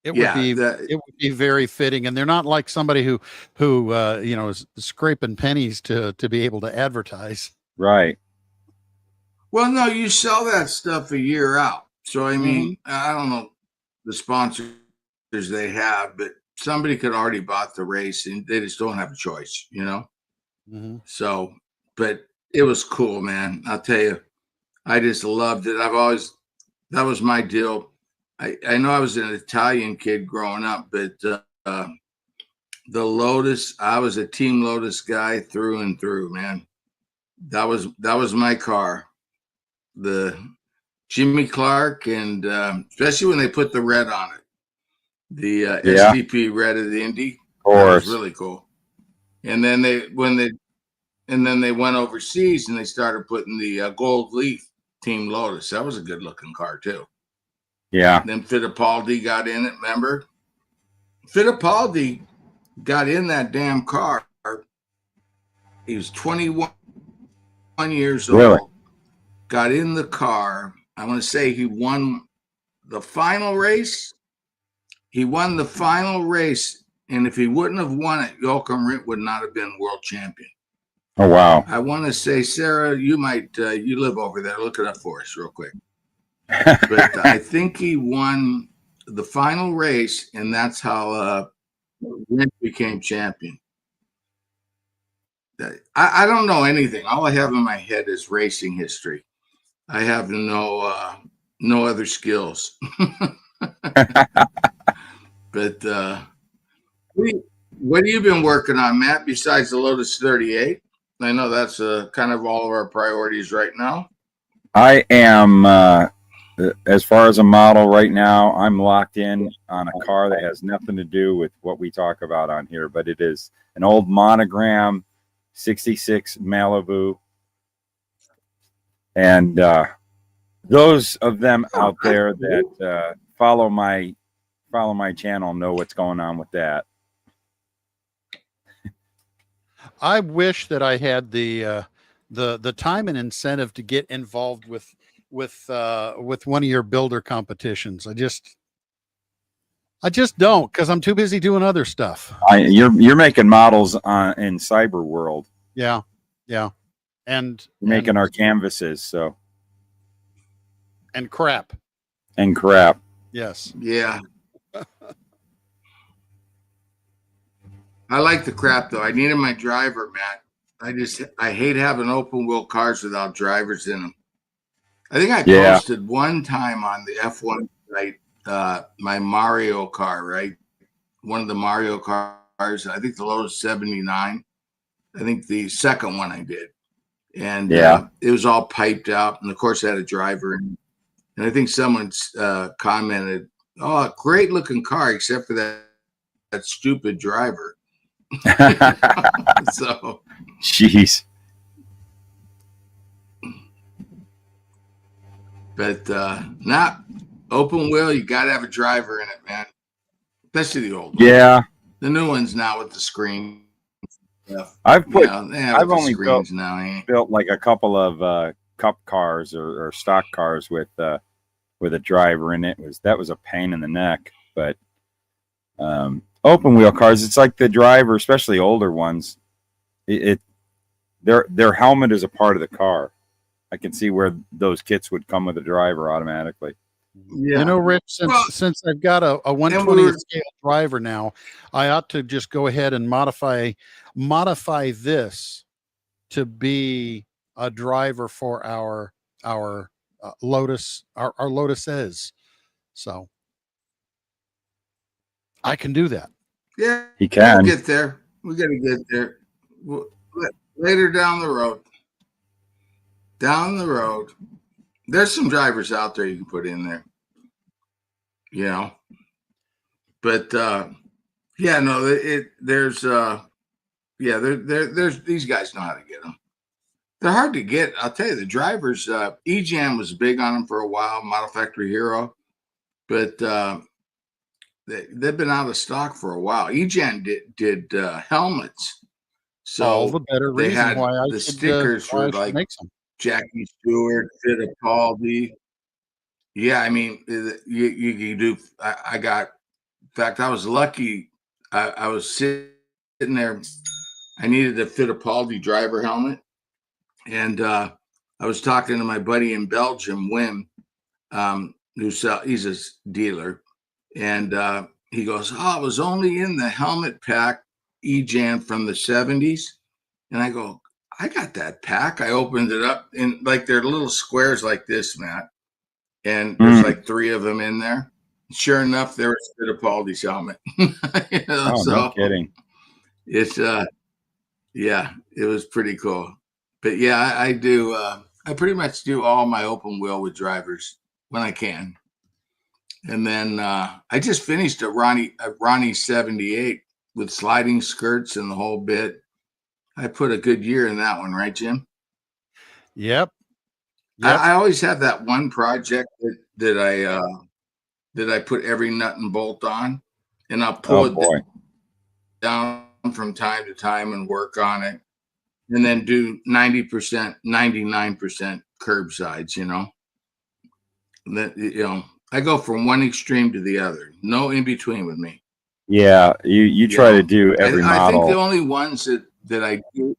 It would be very fitting, and they're not like somebody who you know, is scraping pennies to be able to advertise. Right. Well, no, you sell that stuff a year out. So I mean, I don't know the sponsors they have, but somebody could already bought the race, and they just don't have a choice, you know. So, but it was cool, man. I'll tell you, I just loved it. That was my deal. I know I was an Italian kid growing up, but the Lotus, I was a Team Lotus guy through and through, man. That was my car. The Jimmy Clark, and especially when they put the red on it, the SDP red of the Indy. That was really cool. And then they went overseas and they started putting the gold leaf Team Lotus. That was a good looking car too. Yeah. Then Fittipaldi got in it, remember? Fittipaldi got in that damn car. He was 21 years old. Got in the car. I want to say he won the final race. He won the final race And if he wouldn't have won it, Joachim Rindt would not have been world champion. Oh, wow. I want to say, Sarah, you might, you live over there. Look it up for us real quick. But I think he won the final race, and that's how Rindt became champion. I don't know anything. All I have in my head is racing history. I have no other skills. But what have you been working on, Matt, besides the Lotus 38? I know that's kind of all of our priorities right now. I am, as far as a model right now, I'm locked in on a car that has nothing to do with what we talk about on here, but it is an old monogram 66 Malibu. And those of them out there that follow my channel know what's going on with that. I wish that I had the time and incentive to get involved with one of your builder competitions. I just don't, because I'm too busy doing other stuff. You're making models in cyber world. Yeah. And you're making our canvases, so and crap. Yes. Yeah. I like the crap though. I needed my driver, Matt. I hate having open wheel cars without drivers in them. I think I posted one time on the F1 site my Mario car, right? One of the Mario cars. I think the Lotus 79. I think the second one I did. And it was all piped out. And of course, I had a driver in. And I think someone commented, "Oh, great looking car, except for that stupid driver." So, jeez. But not open wheel. You got to have a driver in it, man. Especially the old ones. Yeah. The new ones now with the screen. I've only built like a couple of cup cars or stock cars with a driver in it. That was a pain in the neck. But open wheel cars, it's like the driver, especially older ones. Their helmet is a part of the car. I can see where those kits would come with a driver automatically. Yeah. You know, Rich, since I've got a 1/20th scale driver now, I ought to just go ahead and modify this to be a driver for our Lotus, our Lotus is. So I can do that. Yeah, he can. We'll get there. We got to get there later down the road. Down the road, there's some drivers out there you can put in there. You know, but there's these guys know how to get them. They're hard to get. I'll tell you, the drivers, E-Jam was big on them for a while, Model Factory Hero, but they've been out of stock for a while. E-Jam did helmets. So all the better they reason had why the stickers were like Jackie Stewart, Fittipaldi. Yeah, I mean, you do. I got. In fact, I was lucky. I was sitting there. I needed a Fittipaldi driver helmet, and I was talking to my buddy in Belgium, Wim, he's a dealer, and he goes, "Oh, it was only in the helmet pack, E-Jam from the '70s," and I go, "I got that pack." I opened it up, and like they're little squares like this, Matt. And there's like 3 of them in there. Sure enough, there was Fittipaldi's helmet. No kidding. It's it was pretty cool. But yeah, I do. I pretty much do all my open wheel with drivers when I can. And then I just finished a Ronnie 78 with sliding skirts and the whole bit. I put a good year in that one, right, Jim? Yep. I always have that one project that I put every nut and bolt on, and I'll pull it down from time to time and work on it, and then do 90%, 99% curbsides. And then I go from one extreme to the other, no in between with me. Yeah, you try to do every model. I think the only ones that I do.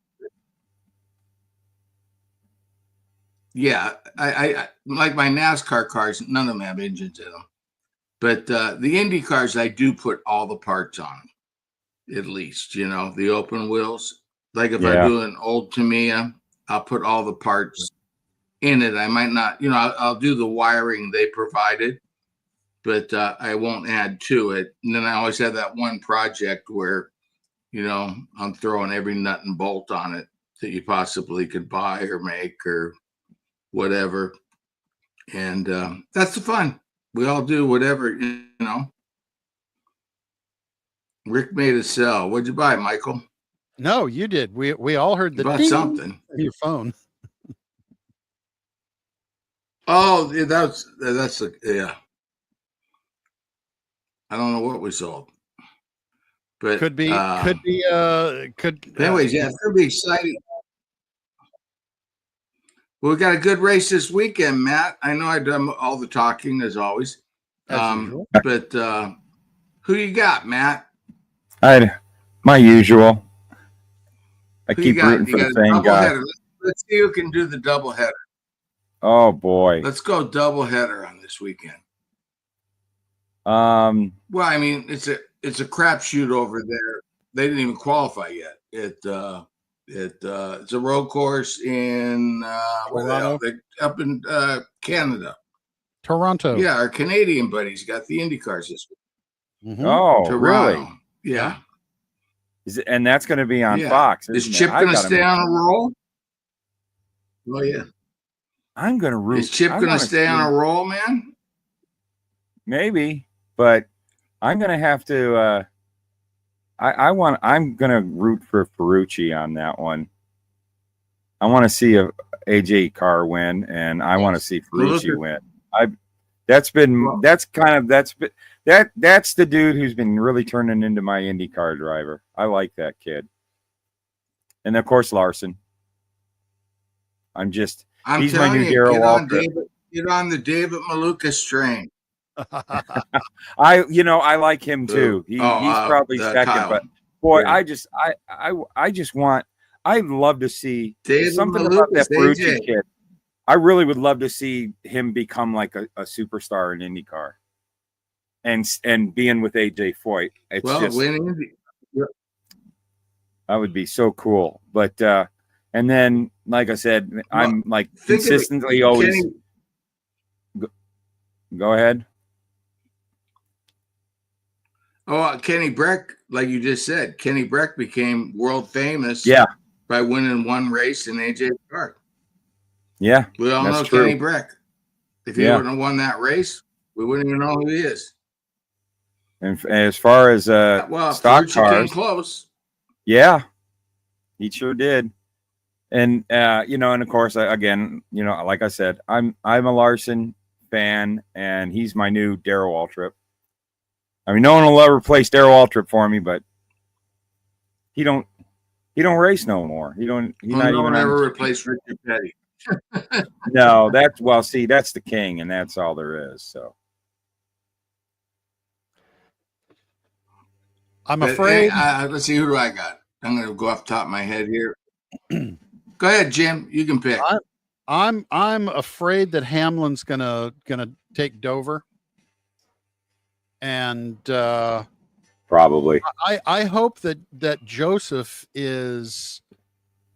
Yeah, I like my NASCAR cars. None of them have engines in them, but the Indy cars, I do put all the parts on them. At least, the open wheels. Like if I do an old Tamiya, I'll put all the parts in it. I might not, I'll do the wiring they provided, but I won't add to it. And then I always have that one project where, I'm throwing every nut and bolt on it that you possibly could buy or make or whatever. And that's the fun. We all do whatever, Rick made a sell. What'd you buy, Michael? No, you did. We all heard the bought ding something. on your phone. Oh, yeah, that's yeah. I don't know what we sold, but Could be. Anyways, yeah, it's gonna be exciting. Well, we got a good race this weekend, Matt. I know I've done all the talking as always. But who you got, Matt? My usual. I Who keep rooting for the same guy. Let's see who can do the doubleheader. Oh boy. Let's go doubleheader on this weekend. Well, I mean, it's a crapshoot over there. They didn't even qualify yet. It's a road course in up in Canada. Toronto. Yeah, our Canadian buddies got the Indy cars this week. Mm-hmm. Oh, Toronto. really? Yeah. And that's going to be on Fox. Is Chip going to stay on a roll? Oh yeah. I'm going to root. Is Chip going to stay on a roll, man? Maybe, but I'm going to have to. I'm going to root for Ferrucci on that one. I want to see a AJ car win, and I want to see Ferrucci win. That's the dude who's been really turning into my IndyCar driver. I like that kid, and of course Larson. He's my new Darrell Waltrip. Get on the David Maluka train. I like him too. He's probably second, Kyle. But boy, I'd love to see something about that Ferrucci kid. I really would love to see him become like a superstar in IndyCar, and being with AJ Foyt. That would be so cool. But and then, like I said, I'm like consistently always. Go ahead. Oh, Kenny Breck, like you just said, Kenny Breck became world famous. Yeah. By winning one race in AJ's car. Yeah. We all know true. Kenny Breck. If he wouldn't have won that race, we wouldn't even know who he is. And as far as stock cars, came close. Yeah, he sure did. And and of course, again, like I said, I'm a Larson fan, and he's my new Darrell Waltrip. I mean, no one will ever replace Darrell Waltrip for me, but he don't race no more. He's not even ever replace Richard Petty. No, that's the king, and that's all there is. So I'm afraid. Let's see, who do I got? I'm going to go off the top of my head here. Go ahead, Jim. You can pick. I'm afraid that Hamlin's gonna take Dover, and probably. I hope that Joseph is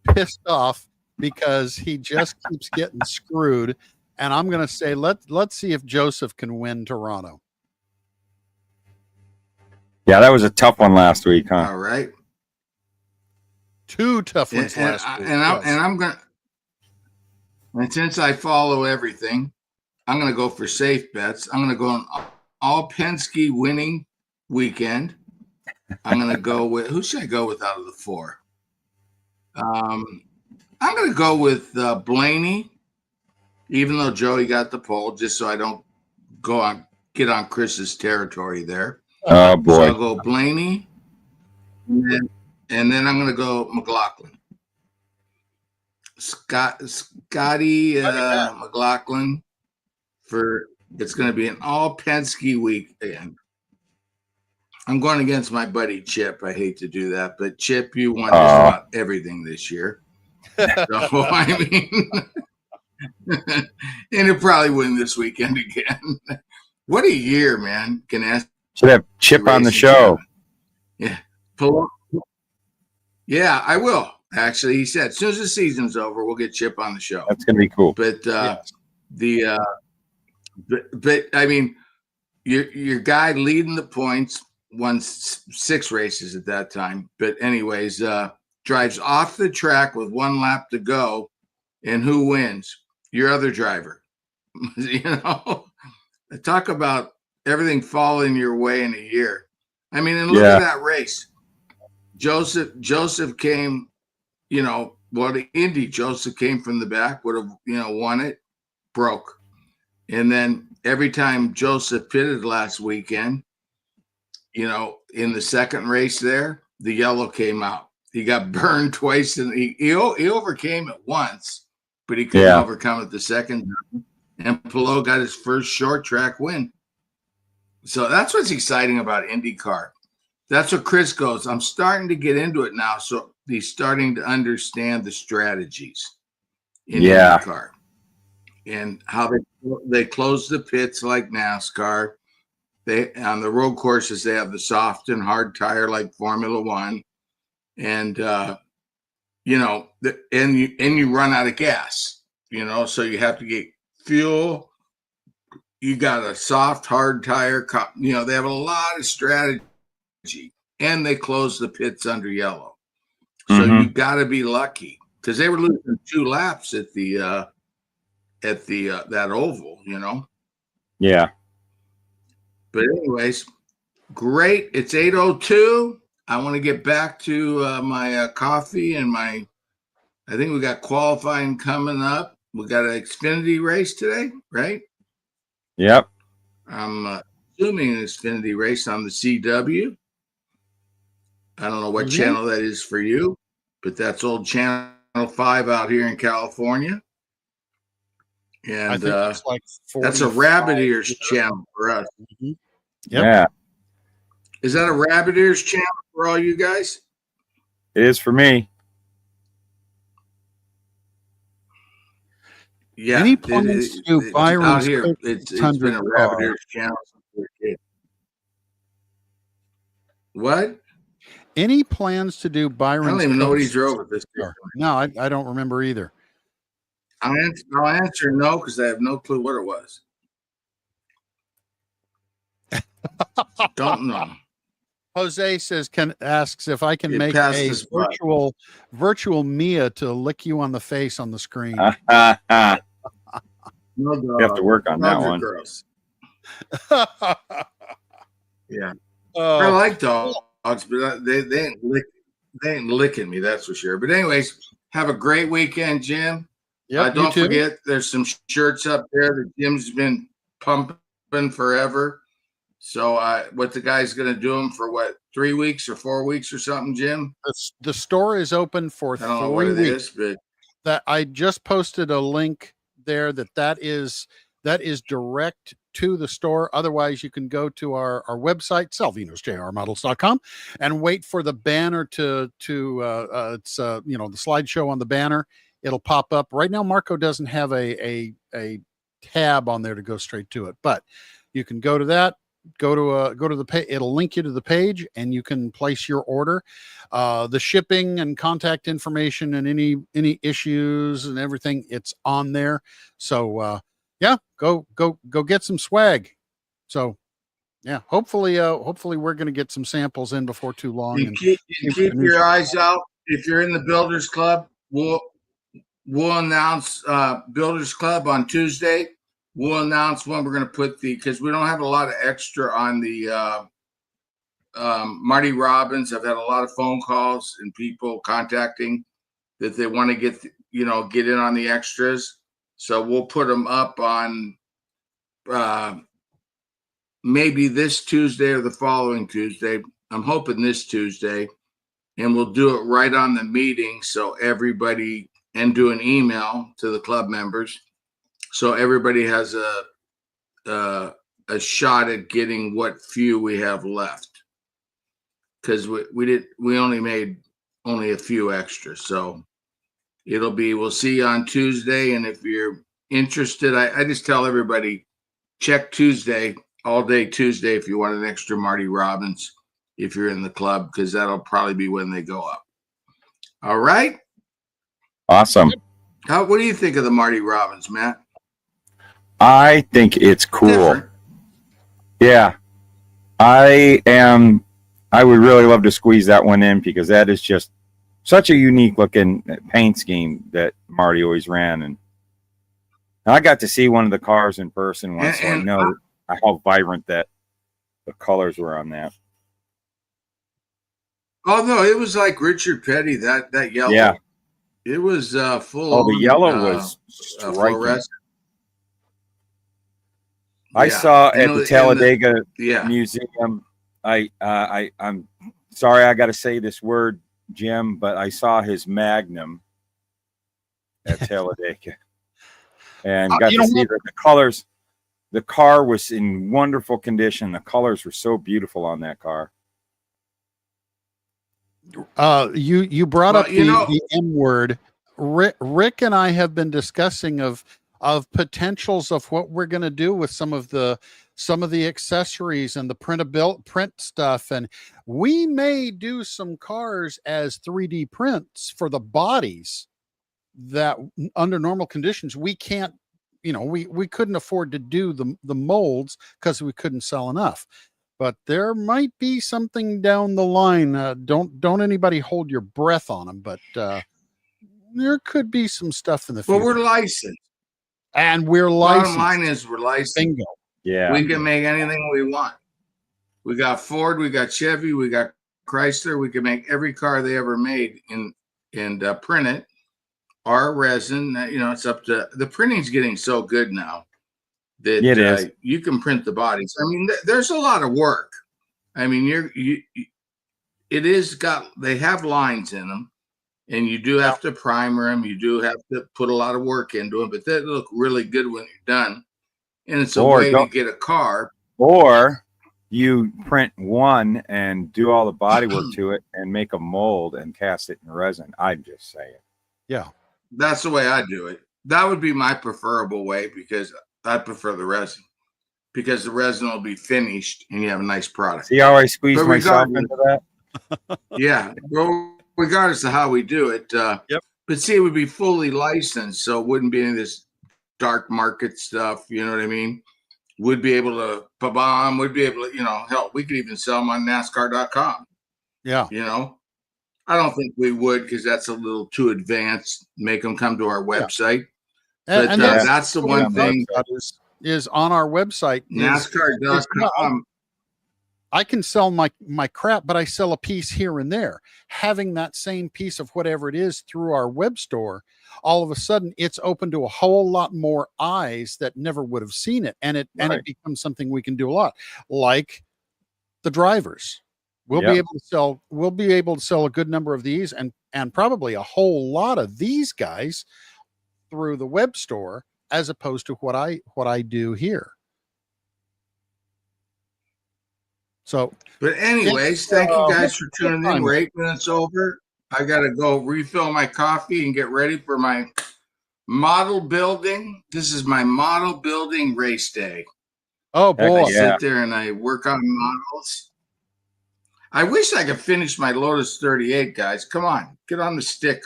pissed off because he just keeps getting screwed, and I'm gonna say let's see if Joseph can win Toronto. Yeah, that was a tough one last week, huh? All right. Two tough ones last week. And since I follow everything, I'm going to go for safe bets. I'm going to go on all Penske winning weekend. I'm going to go with, who should I go with out of the four? I'm going to go with Blaney, even though Joey got the pole, just so I don't get on Chris's territory there. Oh boy! So I'll go Blaney, and then I'm going to go McLaughlin. Scotty McLaughlin it's going to be an all Penske weekend. I'm going against my buddy Chip. I hate to do that, but Chip, you won just about everything this year. So I mean, and he'll probably win this weekend again. What a year, man! Can ask. Should have Chip on the show. Yeah, yeah, I will. Actually, he said as soon as the season's over, we'll get Chip on the show. That's gonna be cool. But but I mean, your guy leading the points won 6 races at that time. But anyways, drives off the track with 1 lap to go, and who wins? Your other driver. You know, talk about everything falling your way in a year. I mean, and look at that race. Joseph came, you know, the Indy, Joseph came from the back, would have, you know, won it, broke. And then every time Joseph pitted last weekend, you know, in the second race there, the yellow came out. He got burned twice, and he overcame it once, but he couldn't overcome it the second time. And Pelot got his first short track win. So that's what's exciting about IndyCar. That's what Chris goes, I'm starting to get into it now. So he's starting to understand the strategies in IndyCar and how they close the pits like NASCAR. They on the road courses, they have the soft and hard tire like Formula One. And you know, and you run out of gas, you know, so you have to get fuel. You got a soft, hard tire. You know, they have a lot of strategy, and they close the pits under yellow. So you got to be lucky because they were losing 2 laps at the that oval, you know. Yeah. But anyways, great. It's 8:02. I want to get back to my coffee and I think we got qualifying coming up. We got an Xfinity race today, right? Yep. I'm assuming an Xfinity race on the CW. I don't know what channel that is for you, but that's old Channel 5 out here in California. And I think it's like that's a rabbit ears channel for us. Yep. Yeah. Is that a rabbit ears channel for all you guys? It is for me. Yeah. Any plans to do Byron's out here? It's been a rabbit ears channel since we were kids. What? Any plans to do Byron's? I don't even know what he drove at this car. No, I don't remember either. I'll answer no because I have no clue what it was. Don't know. Jose says, asks if I can make passed a this by. virtual Mia to lick you on the face on the screen. No You have to work on that one. Gross. Yeah. Oh. I like dogs, but they ain't licking me, that's for sure. But anyways, have a great weekend, Jim. Yep, don't forget, there's some shirts up there that Jim's been pumping forever. So what the guy's going to do them for what, 3 weeks or 4 weeks or something, Jim? The store is open for 3 weeks. I don't know what it is, but that I just posted a link there that is direct to the store. Otherwise, you can go to our website, salvinosjrmodels.com, and wait for the banner to it's the slideshow on the banner. It'll pop up. Right now, Marco doesn't have a tab on there to go straight to it, but you can go to that. Go to the page. It'll link you to the page, and you can place your order. The shipping and contact information and any issues and everything, it's on there. So go get some swag. So yeah, hopefully we're going to get some samples in before too long. You keep your eyes out. If you're in the Builders Club, we'll announce Builders Club on Tuesday. We'll announce when we're going to put because we don't have a lot of extra on the Marty Robbins. I've had a lot of phone calls and people contacting that they want to get in on the extras. So we'll put them up on maybe this Tuesday or the following Tuesday. I'm hoping this Tuesday, and we'll do it right on the meeting. So everybody, and do an email to the club members. So everybody has a shot at getting what few we have left. because we only made only a few extras. So we'll see you on Tuesday. And if you're interested, I just tell everybody, check Tuesday, all day Tuesday, if you want an extra Marty Robbins, if you're in the club, because that'll probably be when they go up. All right. Awesome. What do you think of the Marty Robbins, Matt? I think it's cool. Different. Yeah. I would really love to squeeze that one in because that is just such a unique looking paint scheme that Marty always ran. And I got to see one of the cars in person once, so I know how vibrant that the colors were on that. Oh no, it was like Richard Petty, that yellow. Yeah. It was full. Oh, the yellow was striking. Fluorescent. I saw at the Talladega Yeah. Museum. I'm sorry, I got to say this word, Jim, but I saw his Magnum at Talladega, and got to see the colors. The car was in wonderful condition. The colors were so beautiful on that car. You brought up the M word. Rick and I have been discussing of potentials of what we're going to do with some of the accessories and the print stuff, and we may do some cars as 3D prints for the bodies that under normal conditions we can't, we couldn't afford to do the molds because we couldn't sell enough. But there might be something down the line. Don't anybody hold your breath on them, but there could be some stuff in the future. Well, we're licensed. And we're licensed. Bottom line is we're licensed. Bingo. Yeah. We can make anything we want. We got Ford, we got Chevy, we got Chrysler. We can make every car they ever made and print it. Our resin, it's up to the printing's getting so good now that you can print the bodies. I mean, there's a lot of work. I mean, they have lines in them. And you do have to primer them. You do have to put a lot of work into them, but they look really good when you're done. And it's a way to get a car. Or you print one and do all the body work to it and make a mold and cast it in resin. I'm just saying. Yeah. That's the way I do it. That would be my preferable way because I prefer the resin. Because the resin will be finished and you have a nice product. See how I squeeze myself into that? Yeah. Well, regardless of how we do it, but see, it would be fully licensed, so it wouldn't be any of this dark market stuff. You know what I mean? Would be able to bomb. Would be able to, hell, we could even sell them on NASCAR.com. Yeah. I don't think we would because that's a little too advanced. Make them come to our website. Yeah. But that's the one thing that is on our website. NASCAR.com. I can sell my crap, but I sell a piece here and there. Having that same piece of whatever it is through our web store, all of a sudden it's open to a whole lot more eyes that never would have seen it. And it becomes something we can do a lot, like the drivers. We'll be able to sell a good number of these and probably a whole lot of these guys through the web store as opposed to what I do here. So, but anyways, thank you guys for tuning in. We're 8 minutes over. I got to go refill my coffee and get ready for my model building. This is my model building race day. Oh boy. I sit there and I work on models. I wish I could finish my Lotus 38, guys. Come on, get on the stick.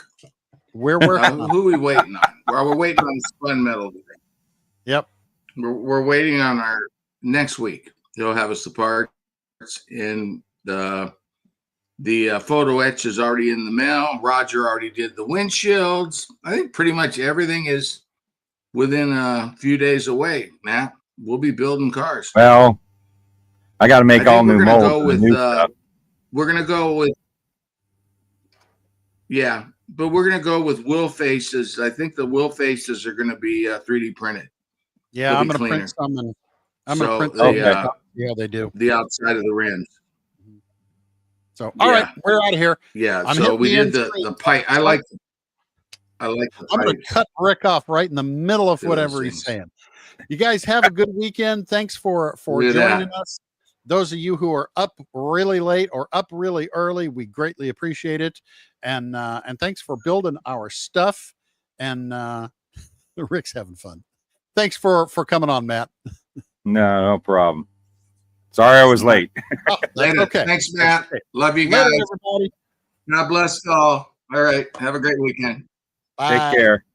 We're working. Who are we waiting on? We're waiting on the spun metal today. Yep. We're waiting on our next week. They'll have us the parts, and the photo etch is already in the mail. Roger already did the windshields. I think pretty much everything is within a few days away, Matt. We'll be building cars. Well, I got to make all new molds. We're going to go with, but we're going to go with wheel faces. I think the wheel faces are going to be 3D printed. Yeah, I'm going to print some. I'm going to print. Yeah, they do. The outside of the rims. So, all right, we're out of here. Yeah, so we did the pipe. I like the I'm going to cut Rick off right in the middle of whatever he's saying. You guys have a good weekend. Thanks for joining us. those of you who are up really late or up really early, we greatly appreciate it. And thanks for building our stuff. And Rick's having fun. Thanks for coming on, Matt. No problem. Sorry I was late. Oh, that's Later. okay. Thanks, Matt. Okay. Love you Later, guys. everybody. God bless all. All right. Have a great weekend. Bye. Take care.